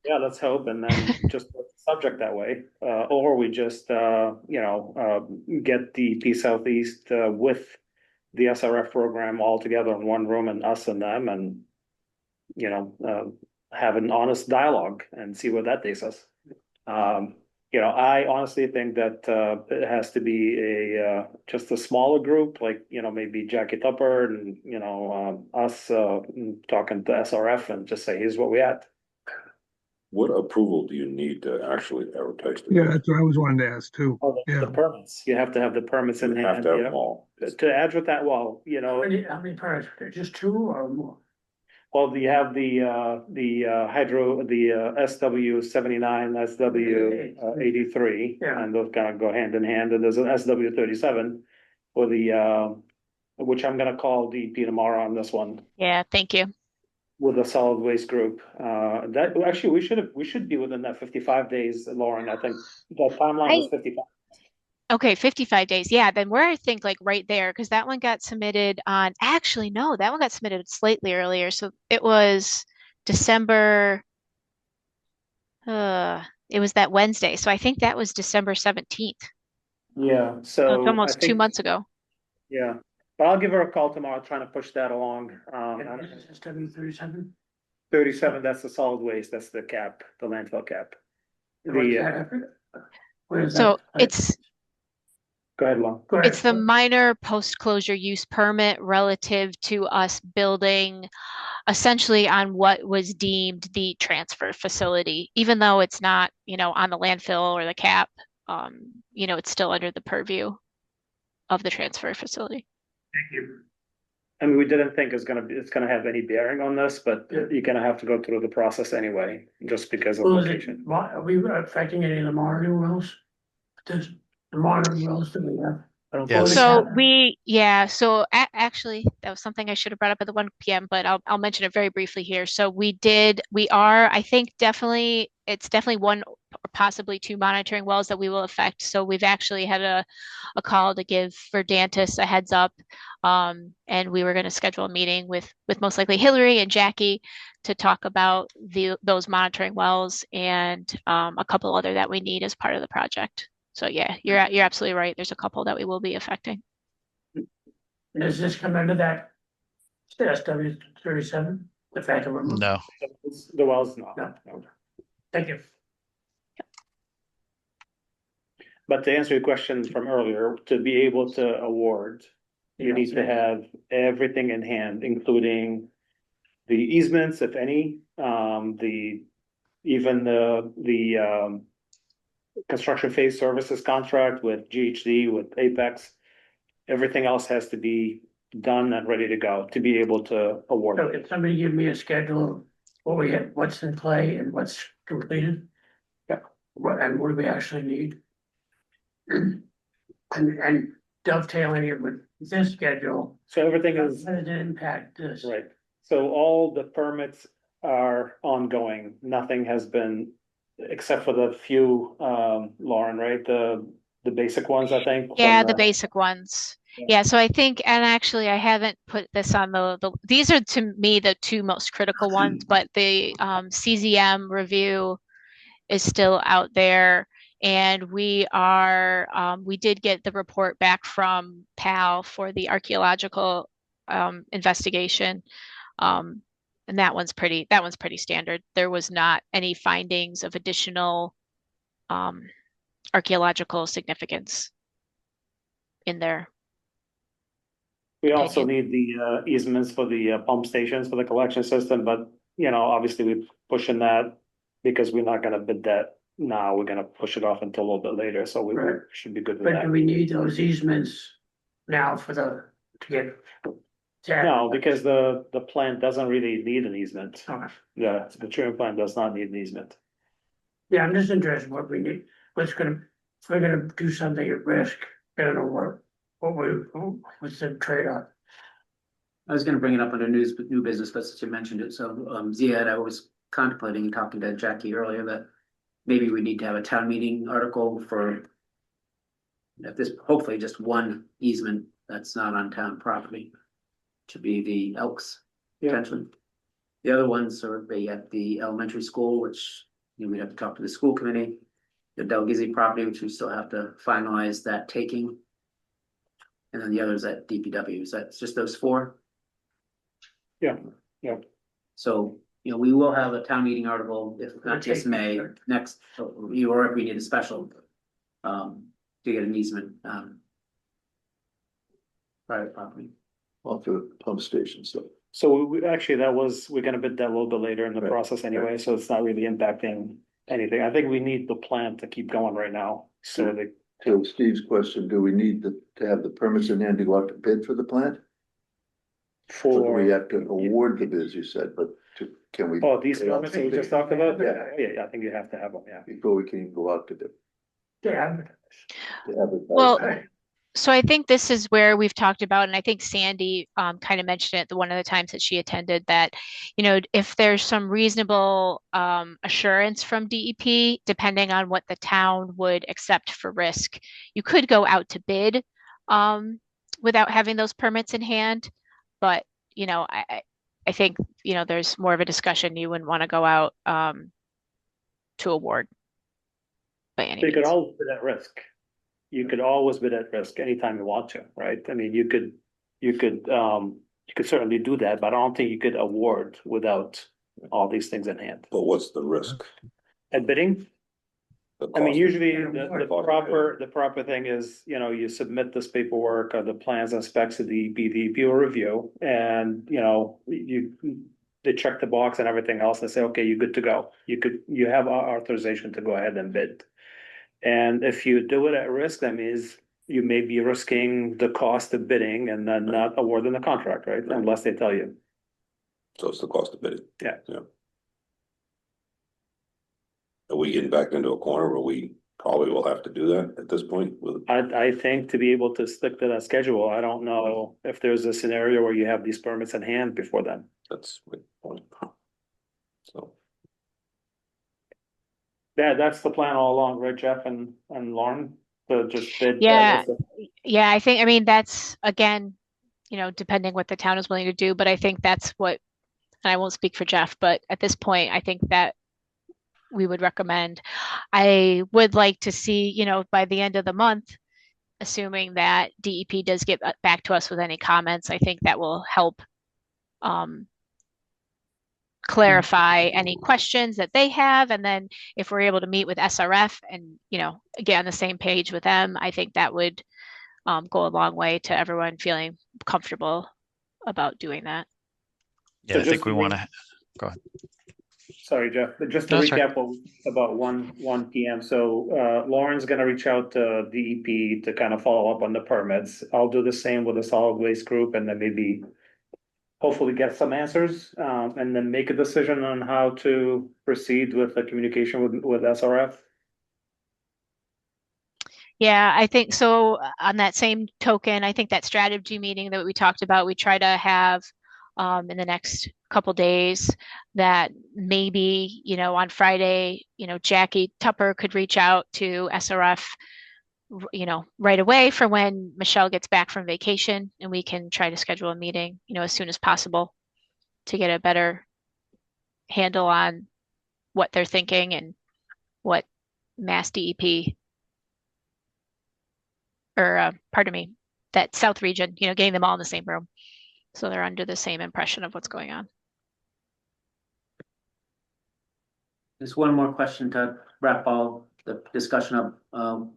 Yeah, let's hope, and then just put the subject that way, or we just, get DEP Southeast with the SRF program all together in one room, and us and them, and have an honest dialogue and see where that takes us. I honestly think that it has to be just a smaller group, like maybe Jackie Tupper and us talking to SRF and just say, here's what we had. What approval do you need to actually advertise? Yeah, that's what I was wanting to ask too. Oh, Yeah. the permits, you have to have the permits in You have hand, to have them all. to add with that, well, How many parts? Just two or more? well, you have the hydro, the SW 79, SW 83, Yeah. and those kind of go hand in hand, and there's an SW 37 for the which I'm gonna call DEP tomorrow on this one, Yeah, thank you. with the solid waste group. That, actually, we should be within that 55 days, Lauren. I think the timeline was 55. Okay, 55 days. Yeah, then we're, I think, like right there, because that one got submitted on, actually, no, that one got submitted slightly earlier. So it was December, it was that Wednesday. So I think that was December 17th. Yeah, So it's so I almost 2 think, months ago. yeah, but I'll give her a call tomorrow, trying to push that along. SW 37? 37, that's the solid waste, that's the cap, the landfill cap. So it's Go ahead, Lon. it's the minor post-closure use permit relative to us building essentially on what was deemed the transfer facility, even though it's not, on the landfill or the cap, it's still under the purview of the transfer facility. Thank you. I mean, we didn't think it's gonna have any bearing on this, but you're gonna have to go through the process anyway, just because of location. Are we affecting any of the monitoring wells? The monitoring wells that we have? Yes. So actually, that was something I should have brought up at the 1 PM, but I'll mention it very briefly here. So we are, I think it's definitely one or possibly two monitoring wells that we will affect. So we've actually had a call to give Verdantis a heads up. And we were going to schedule a meeting with most likely Hillary and Jackie to talk about those monitoring wells and a couple other that we need as part of the project. So yeah, you're absolutely right. There's a couple that we will be affecting. Does this come under that SW 37? The fact that we're moving? No. The wells, no. No. Thank you. But to answer your question from earlier, to be able to award, you need to have everything in hand, including the easements, if any, even the construction phase services contract with GHD, with Apex. Everything else has to be done and ready to go to be able to award So it. if somebody give me a schedule of what we have, what's in play and what's completed. Yeah. What do we actually need? And dovetailing it with this schedule. So everything is, How does it impact this? right, so all the permits are ongoing, nothing has been except for the few, Lauren, right? The basic ones, I think. Yeah, from the basic ones. Yeah, so I think, and actually I haven't put this on these are to me the two most critical ones, but the CZM review is still out there. And we did get the report back from PAL for the archaeological investigation. And that one's pretty standard. There was not any findings of additional archaeological significance in their We also opinion. need the easements for the pump stations for the collection system, but obviously we're pushing that because we're not gonna bid that now. We're gonna push it off until a little bit later, so we Right. should be good with But that. do we need those easements now to get? No, because the plant doesn't really need an easement. Okay. Yeah, the treatment plant does not need an easement. Yeah, I'm just interested in what we need, if we're gonna do something at risk, I don't know what's the trade-off? I was gonna bring it up under new business, but since you mentioned it, so, Ziad, I was contemplating and talking to Jackie earlier that maybe we need to have a town meeting article for if this, hopefully just one easement that's not on town property to be the Elks Yeah. potentially. The other ones are be at the elementary school, which we'd have to talk to the school committee. The Del Gizzi property, which we still have to finalize that taking. And then the others at DPW. Is that just those four? Yeah, yeah. So, we will have a town meeting article, if not just May, next, or if we need a special. To get an easement, private property. Off the pump station stuff. So actually, we're gonna bid that a little bit later in the Right. process anyway, so it's not really impacting anything. I think we need the plan to keep going right now, so they. So Steve's question, do we need to have the permits in hand to go out to bid for the plant? Or do we For, have to award the bids, you said, but can we? these permits that we just talked about, Yeah. yeah, I think you have to have them, yeah. Before we can go out to bid. Yeah. To advertise. Well, so I think this is where we've talked about, and I think Sandy kind of mentioned it the one of the times that she attended that, if there's some reasonable assurance from DEP, depending on what the town would accept for risk, you could go out to bid without having those permits in hand. But, I think, there's more of a discussion you wouldn't want to go out to award by any They could means. always bid at risk. You could always bid at risk anytime you want to, right? I mean, you could certainly do that, but I don't think you could award without all these things in hand. But what's the risk? At bidding, The I mean, cost? usually Yeah, the proper thing is, you submit this paperwork or the plans and specs to the DEP will review, and, they check the box and everything else and say, okay, you're good to go. You have authorization to go ahead and bid. And if you do it at risk, that means you may be risking the cost of bidding and then not awarding the contract, right? Unless they tell you. So it's the cost of bidding. Yeah. Are we getting back into a corner where we probably will have to do that at this point with? I think to be able to stick to that schedule, I don't know if there's a scenario where you have these permits in hand before then. That's my point. So, Yeah, that's the plan all along, right, Jeff and Lauren? To just bid. Yeah. Yeah, I mean, that's again, depending what the town is willing to do, but I think that's what, and I won't speak for Jeff, but at this point, I think that we would recommend. I would like to see, by the end of the month, assuming that DEP does get back to us with any comments, I think that will help clarify any questions that they have. And then if we're able to meet with SRF and, get on the same page with them, I think that would go a long way to everyone feeling comfortable about doing that. Yeah, So I think just we to want to go ahead. Sorry, Jeff, but just to No, that's right. recap, about one PM. So Lauren's gonna reach out to DEP to kind of follow up on the permits. I'll do the same with the solid waste group and then maybe hopefully get some answers, and then make a decision on how to proceed with the communication with SRF. Yeah, I think so. On that same token, I think that strategy meeting that we talked about, we try to have in the next couple days, that maybe, on Friday, Jackie Tupper could reach out to SRF, right away for when Michelle gets back from vacation, and we can try to schedule a meeting, as soon as possible to get a better handle on what they're thinking and what Mass DEP, or pardon me, that South region, getting them all in the same room, so they're under the same impression of what's going on. There's one more question to wrap all the discussion up.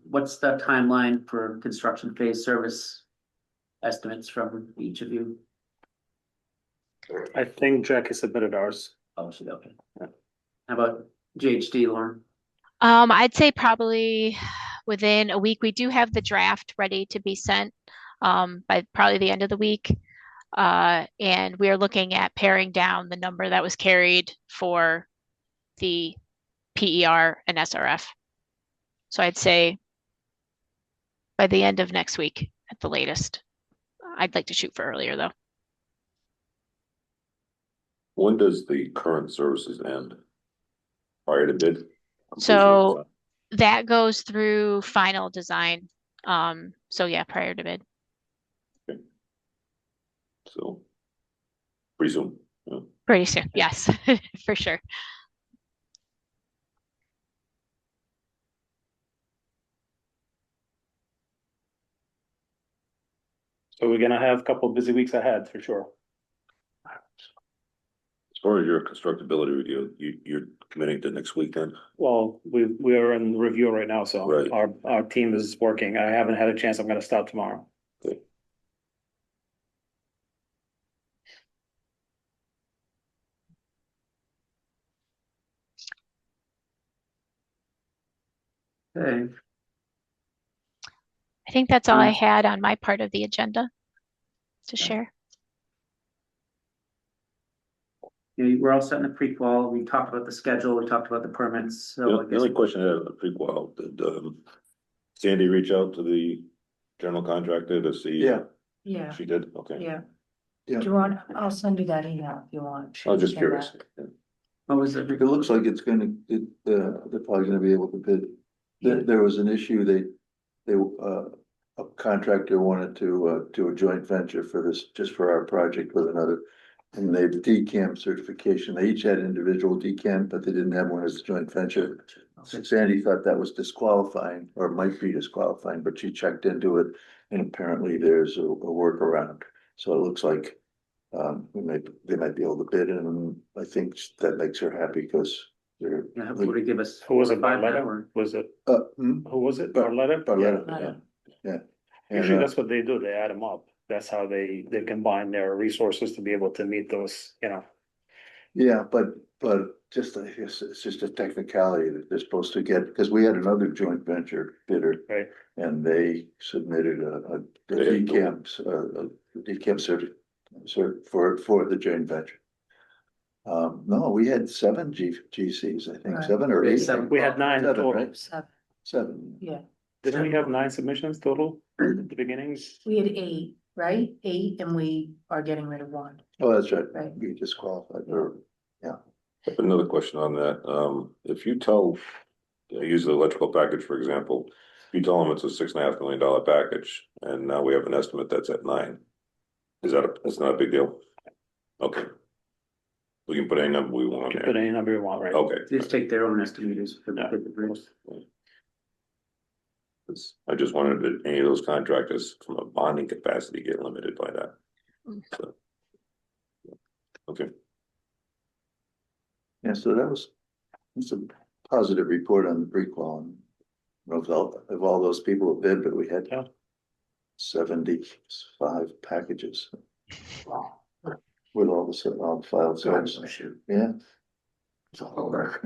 What's the timeline for construction phase service estimates from each of you? I think Jackie submitted ours. Oh, so okay. How about GHD, Lauren? I'd say probably within a week. We do have the draft ready to be sent by probably the end of the week. And we are looking at paring down the number that was carried for the PER and SRF. So I'd say by the end of next week at the latest. I'd like to shoot for earlier though. When does the current services end? Prior to bid? So that goes through final design. So yeah, prior to bid. Okay. So pretty soon. Yeah. Pretty soon, yes, for sure. So we're gonna have a couple of busy weeks ahead for sure. As far as your constructability review, you're committing to next week then? Well, we are in review right now, so Right. our team is working. I haven't had a chance. I'm gonna start tomorrow. Okay. Okay. I think that's all I had on my part of the agenda to share. We're all set in the prequel. We talked about the schedule. We talked about the permits. So I The guess only question I had on the prequel, did Sandy reach out to the general contractor to see? Yeah. Yeah, She did, okay. yeah. Yeah. Do you want, I'll send you that email if you want. I was just curious. what was it? It looks like it's gonna, they're probably gonna be able to bid. There was an issue, a contractor wanted to do a joint venture for this, just for our project with another. And they have DCAM certification. They each had individual DCAM, but they didn't have one as a joint venture. Sandy thought that was disqualifying, or might be disqualifying, but she checked into it, and apparently there's a workaround. So it looks like they might be able to bid, and I think that makes her happy because they're. Yeah, would it give us? Who was it? 5 Barletta? or- Was it? Hmm? Who was it? Bar- Barletta? Barletta, yeah. Usually And, that's what they do. They add them up. That's how they combine their resources to be able to meet those, yeah, but just, I guess it's just a technicality that they're supposed to get, because we had another joint venture bidder. Right. And they submitted a DCAM cert for the joint venture. No, we had 7 GCs, I think, Right. 7 or We had 8. seven. We had 9 Seven, total. right? 7, 7. yeah. Didn't we have 9 submissions total at the beginning? We had 8, right? 8, and we are getting rid of 1. Oh, that's right. Right. We disqualified, or, Another question on that, if you tell, use the electrical package, for example, if you tell them it's a $6.5 million package, and now we have an estimate that's at 9. That's not a big deal? Okay. We can put any number we want Put there. any number you want, right? Okay. Just take their own estimators for Yeah. the bridge. I just wondered that any of those contractors from a bonding capacity get limited by that. So, okay, yeah, so it's a positive report on the prequal. And I don't know if all those people have bid, but we had Yeah. 75 packages. With all the filed services. Yeah. It's a lot of work.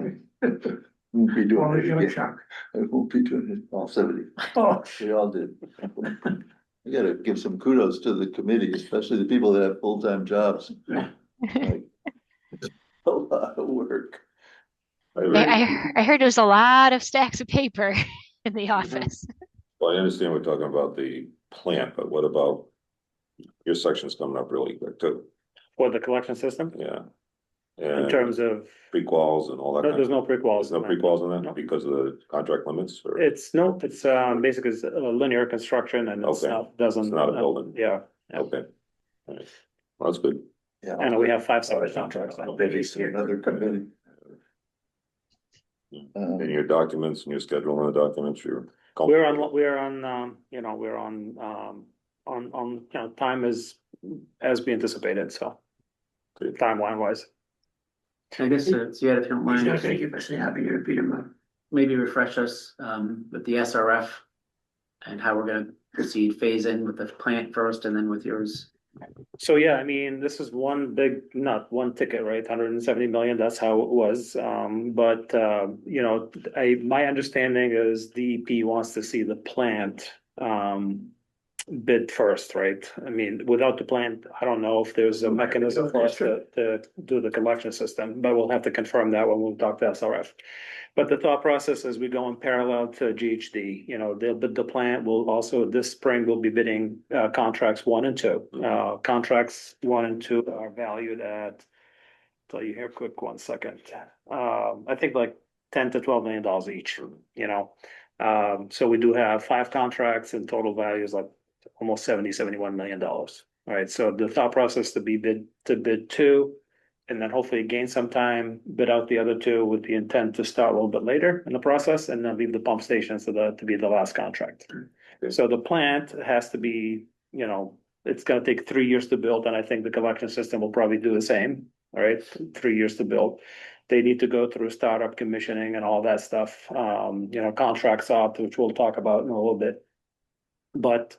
Won't be doing it again. I won't be doing it all 70. Oh, We all did. We gotta give some kudos to the committee, especially the people that have full-time jobs. Like, it's a lot of work. I heard there was a lot of stacks of paper in the office. well, I understand we're talking about the plant, but what about your section's coming up really quick too? For the collection system? Yeah, in And terms of, prequals and all that. there's no prequals. There's no prequals in No. that because of the contract limits or? It's basically it's a linear construction and it's Okay. not, doesn't. It's not a building. Yeah, yeah. Okay. All right. Well, that's good. Yeah. And we have 5 separate contracts. Maybe see another committee. In your documents and your schedule on the documents, you're. We're on, time is as we anticipated, so. Timeline wise. I guess, Ziad, if you don't He's not mind, gonna give us the happy to repeat him. maybe refresh us, with the SRF and how we're gonna proceed phase in with the plant first and then with yours. So, yeah, I mean, this is one big, not one ticket, right? 170 million, that's how it was. But my understanding is DEP wants to see the plant bid first, right? I mean, without the plant, I don't know if there's a mechanism for us to do the collection system, but we'll have to confirm that when we talk to SRF. But the thought process is we go in parallel to GHD, the plant will also, this spring, will be bidding contracts 1 and 2. Contracts 1 and 2 are valued at, tell you here quick, 1 second. I think like $10 to $12 million each, so we do have 5 contracts and total value is like almost $71 million. All right, so the thought process to bid 2, and then hopefully gain some time, bid out the other 2 with the intent to start a little bit later in the process, and then leave the pump stations to be the last contract. Okay. So the plant has to be, it's gonna take 3 years to build, and I think the collection system will probably do the same. All right, 3 years to build. They need to go through startup commissioning and all that stuff. Contracts out, which we'll talk about in a little bit. But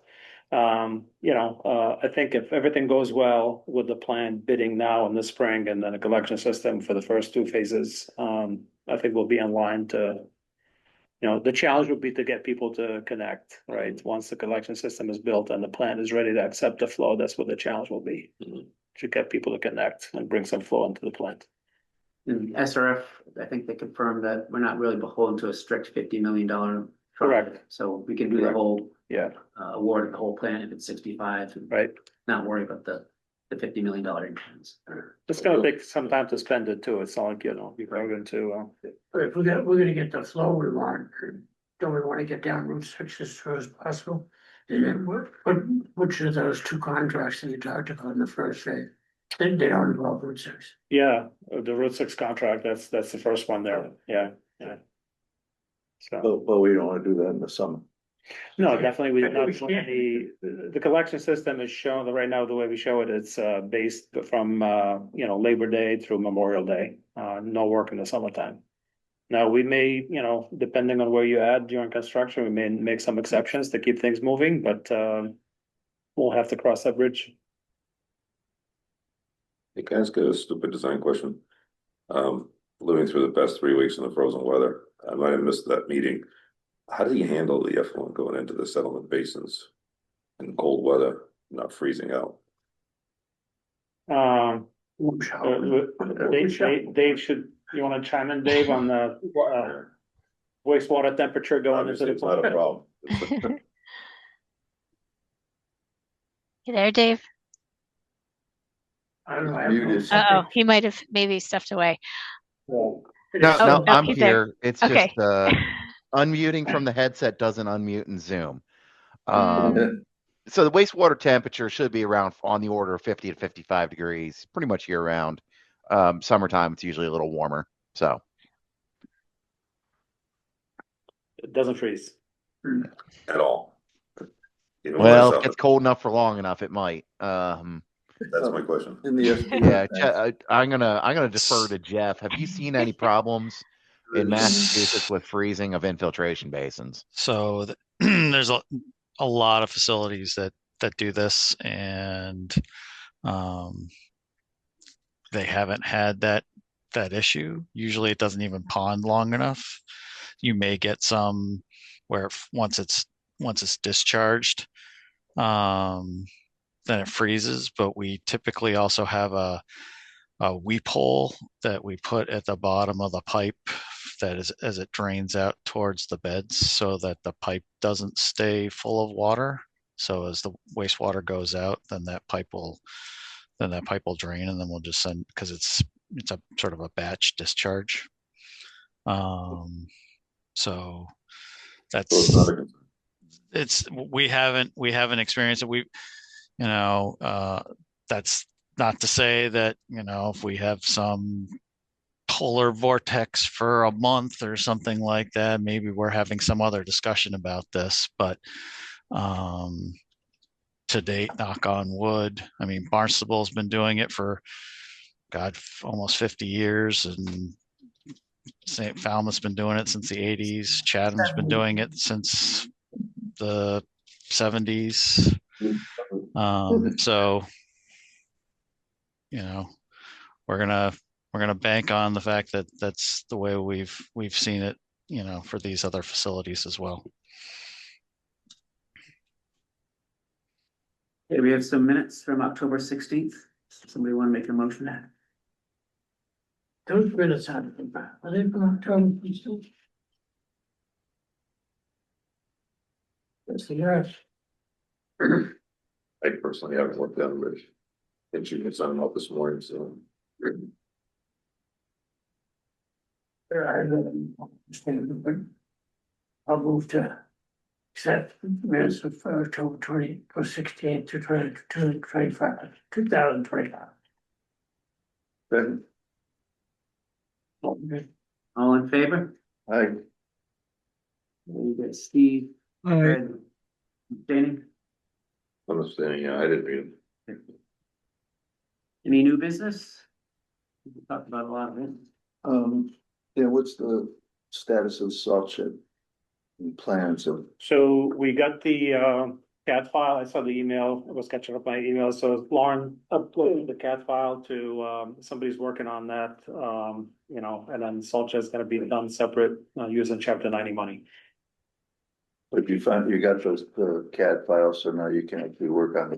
I think if everything goes well with the plant bidding now in the spring and then a collection system for the first 2 phases, I think we'll be in line to, the challenge would be to get people to connect, right? Once the collection system is built and the plant is ready to accept the flow, that's what the challenge will be. To get people to connect and bring some flow into the plant. And SRF, I think they confirmed that we're not really beholden to a strict $50 million. Correct. So we can do the Correct. whole Yeah, award of the whole plant if it's 65. And right. not worry about the $50 million increments. It's gonna take some time to spend it too. It's not like, you're going to, But if we're gonna get the flow we want, don't we wanna get down Route 6 as soon as possible? And then which of those 2 contracts that you talked about in the first phase? They don't involve Route 6. yeah, the Route 6 contract, that's the first one there. Yeah. So, But we don't wanna do that in the summer. no, definitely, we I did think not, we put should. the collection system is shown, right now, the way we show it, it's based from, Labor Day through Memorial Day. No work in the summertime. Now, we may, depending on where you add during construction, we may make some exceptions to keep things moving, but we'll have to cross that bridge. Hey, can I ask a stupid design question? Living through the past 3 weeks in the frozen weather, I might have missed that meeting. How do you handle the effluent going into the settlement basins in cold weather, not freezing out? Dave should, you wanna chime in, Dave, on the wastewater temperature going into Obviously, the. it's not a problem. You there, Dave? I don't know. Muted. Uh-oh, he might have maybe stepped away. No, Oh, no, no, I'm he's there. here. It's Okay. just unmuting from the headset doesn't unmute in Zoom. So the wastewater temperature should be around on the order of 50 to 55 degrees, pretty much year round. Summertime, it's usually a little warmer. So It doesn't freeze. At all. Even well, if myself, it's cold enough for long enough, it might. that's my question. In the Yeah, I'm gonna defer to Jeff. Have you seen any problems in Massachusetts with freezing of infiltration basins? So there's a lot of facilities that do this, and they haven't had that issue. Usually it doesn't even pond long enough. You may get some where once it's discharged, then it freezes, but we typically also have a weep hole that we put at the bottom of the pipe that is, as it drains out towards the beds, so that the pipe doesn't stay full of water. So as the wastewater goes out, then that pipe will drain, and then we'll just send, because it's it's a sort of a batch discharge. So that's, So it's not a concern. we haven't experienced it. That's not to say that, if we have some polar vortex for a month or something like that, maybe we're having some other discussion about this, but to date, knock on wood, I mean, Barnstable's been doing it for almost 50 years, and St. Falmouth's been doing it since the 80s. Chatham's been doing it since the 70s. So, we're gonna bank on the fact that that's the way we've seen it, for these other facilities as well. Okay, we have some minutes from October 16th. Somebody want to make a motion? Those minutes are they from October? That's the yes. I personally haven't worked on it. And you can sign them up this morning, so. I'll move to accept minutes of October 16th to 2025. Second. All in favor? Aye. You got Steve, Aye. Fred, Danny. I'm understanding, yeah, I didn't read it. Any new business? We talked about a lot of it. Yeah, what's the status of salt shed? And plans of, So we got the CAD file. I saw the email. I was catching up my email. So Lauren uploaded the CAD file to somebody's working on that. And then salt shed's gonna be done separate using Chapter 90 money. but you got those, the CAD files, so now you can actually work on the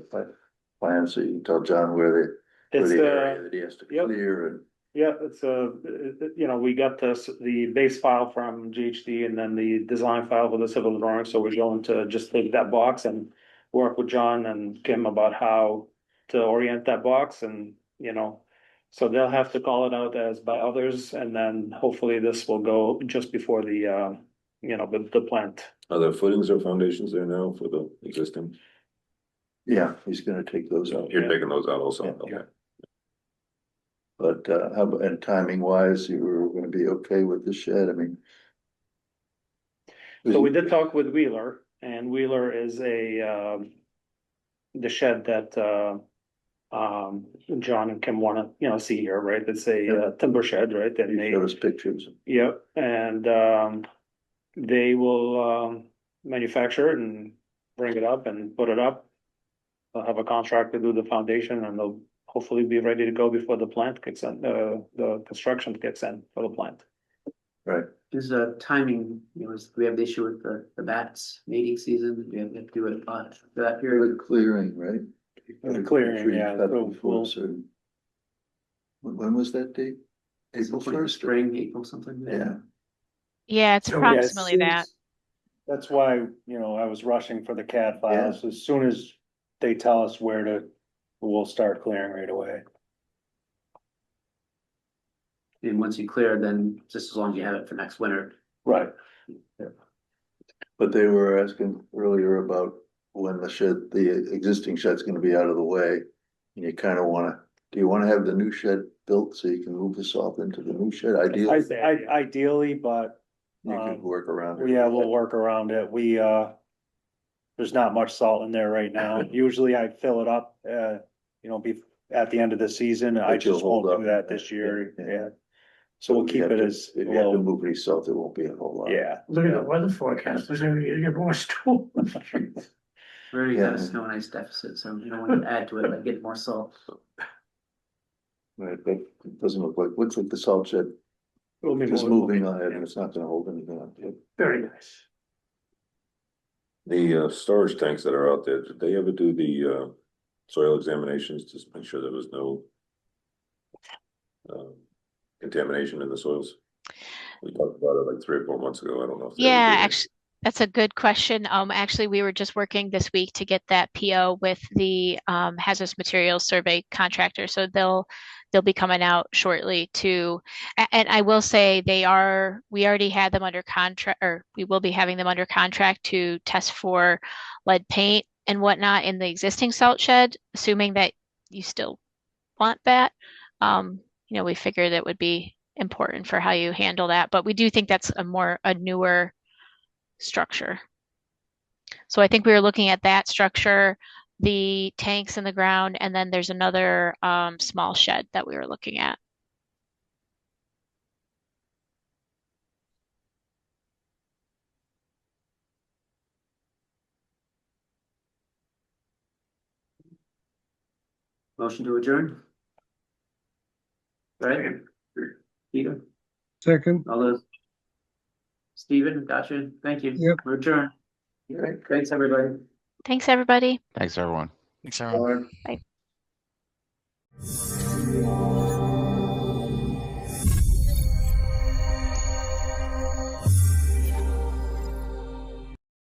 plan, so you can tell John where It's the area that he has to yep. clear and. Yeah, it's we got the base file from GHD and then the design file for the civil drawing, so we're going to just take that box and work with John and Kim about how to orient that box and, so they'll have to call it out as by others, and then hopefully this will go just before the the plant. Are there footings or foundations there now for the existing? Yeah, he's gonna take those out. You're taking those out also, Yeah. okay. But and timing wise, you were gonna be okay with the shed, I mean. So we did talk with Wheeler, and Wheeler is the shed that John and Kim wanna, see here, right? It's a timber shed, right? And You showed us pictures. yep, and they will manufacture it and bring it up and put it up. They'll have a contract to do the foundation, and they'll hopefully be ready to go before the plant kicks in, the construction kicks in for the plant. Right. Is timing, do we have the issue with the bats mating season? Do we have to do it for that period? The clearing, right? The clearing, Tree yeah, cut so before we'll- a certain- When was that date? April Hopefully 1st? Spring, April, something. Yeah, Yeah, it's So, Yeah, approximately that. That's why, I was rushing for the CAD files. As soon as they tell us we'll start clearing right away. And once you clear, then just as long as you have it for next winter. Right. but they were asking earlier about when the existing shed's gonna be out of the way. And you kinda do you wanna have the new shed built so you can move the salt into the new shed? Ideally, Ideally, but you can work around it. yeah, we'll work around it. There's not much salt in there right now. Usually I fill it up, at the end of the season. I But you'll just won't hold do up. that this year, Yeah. yeah. So we'll if keep you have it to- as If you have to low, move any salt, it won't be a whole lot. yeah. Look at the weather forecast, there's gonna get more storm. We already got a Yeah. snow and ice deficit, so you don't want to add to it, like get more salt. Right, but it doesn't looks like the salt shed We'll be just moving ahead and it's not gonna hold anything up. Very nice. The storage tanks that are out there, did they ever do the soil examinations to make sure there was no contamination in the soils? We talked about it like 3 or 4 months ago. I don't know if they ever Yeah, did it. That's a good question. Actually, we were just working this week to get that PO with the hazardous materials survey contractor. So they'll be coming out shortly to, and I will say we already had them under contract, or we will be having them under contract to test for lead paint and whatnot in the existing salt shed, assuming that you still want that. We figured it would be important for how you handle that, but we do think that's a newer structure. So I think we were looking at that structure, the tanks in the ground, and then there's another small shed that we were looking at. Motion to adjourn? Right? Peter, Second, all those? Steven, gotcha. Thank you. Yep. We're adjourned. All right, thanks, everybody. Thanks, everybody. Thanks, everyone. Thanks, everyone. Bye.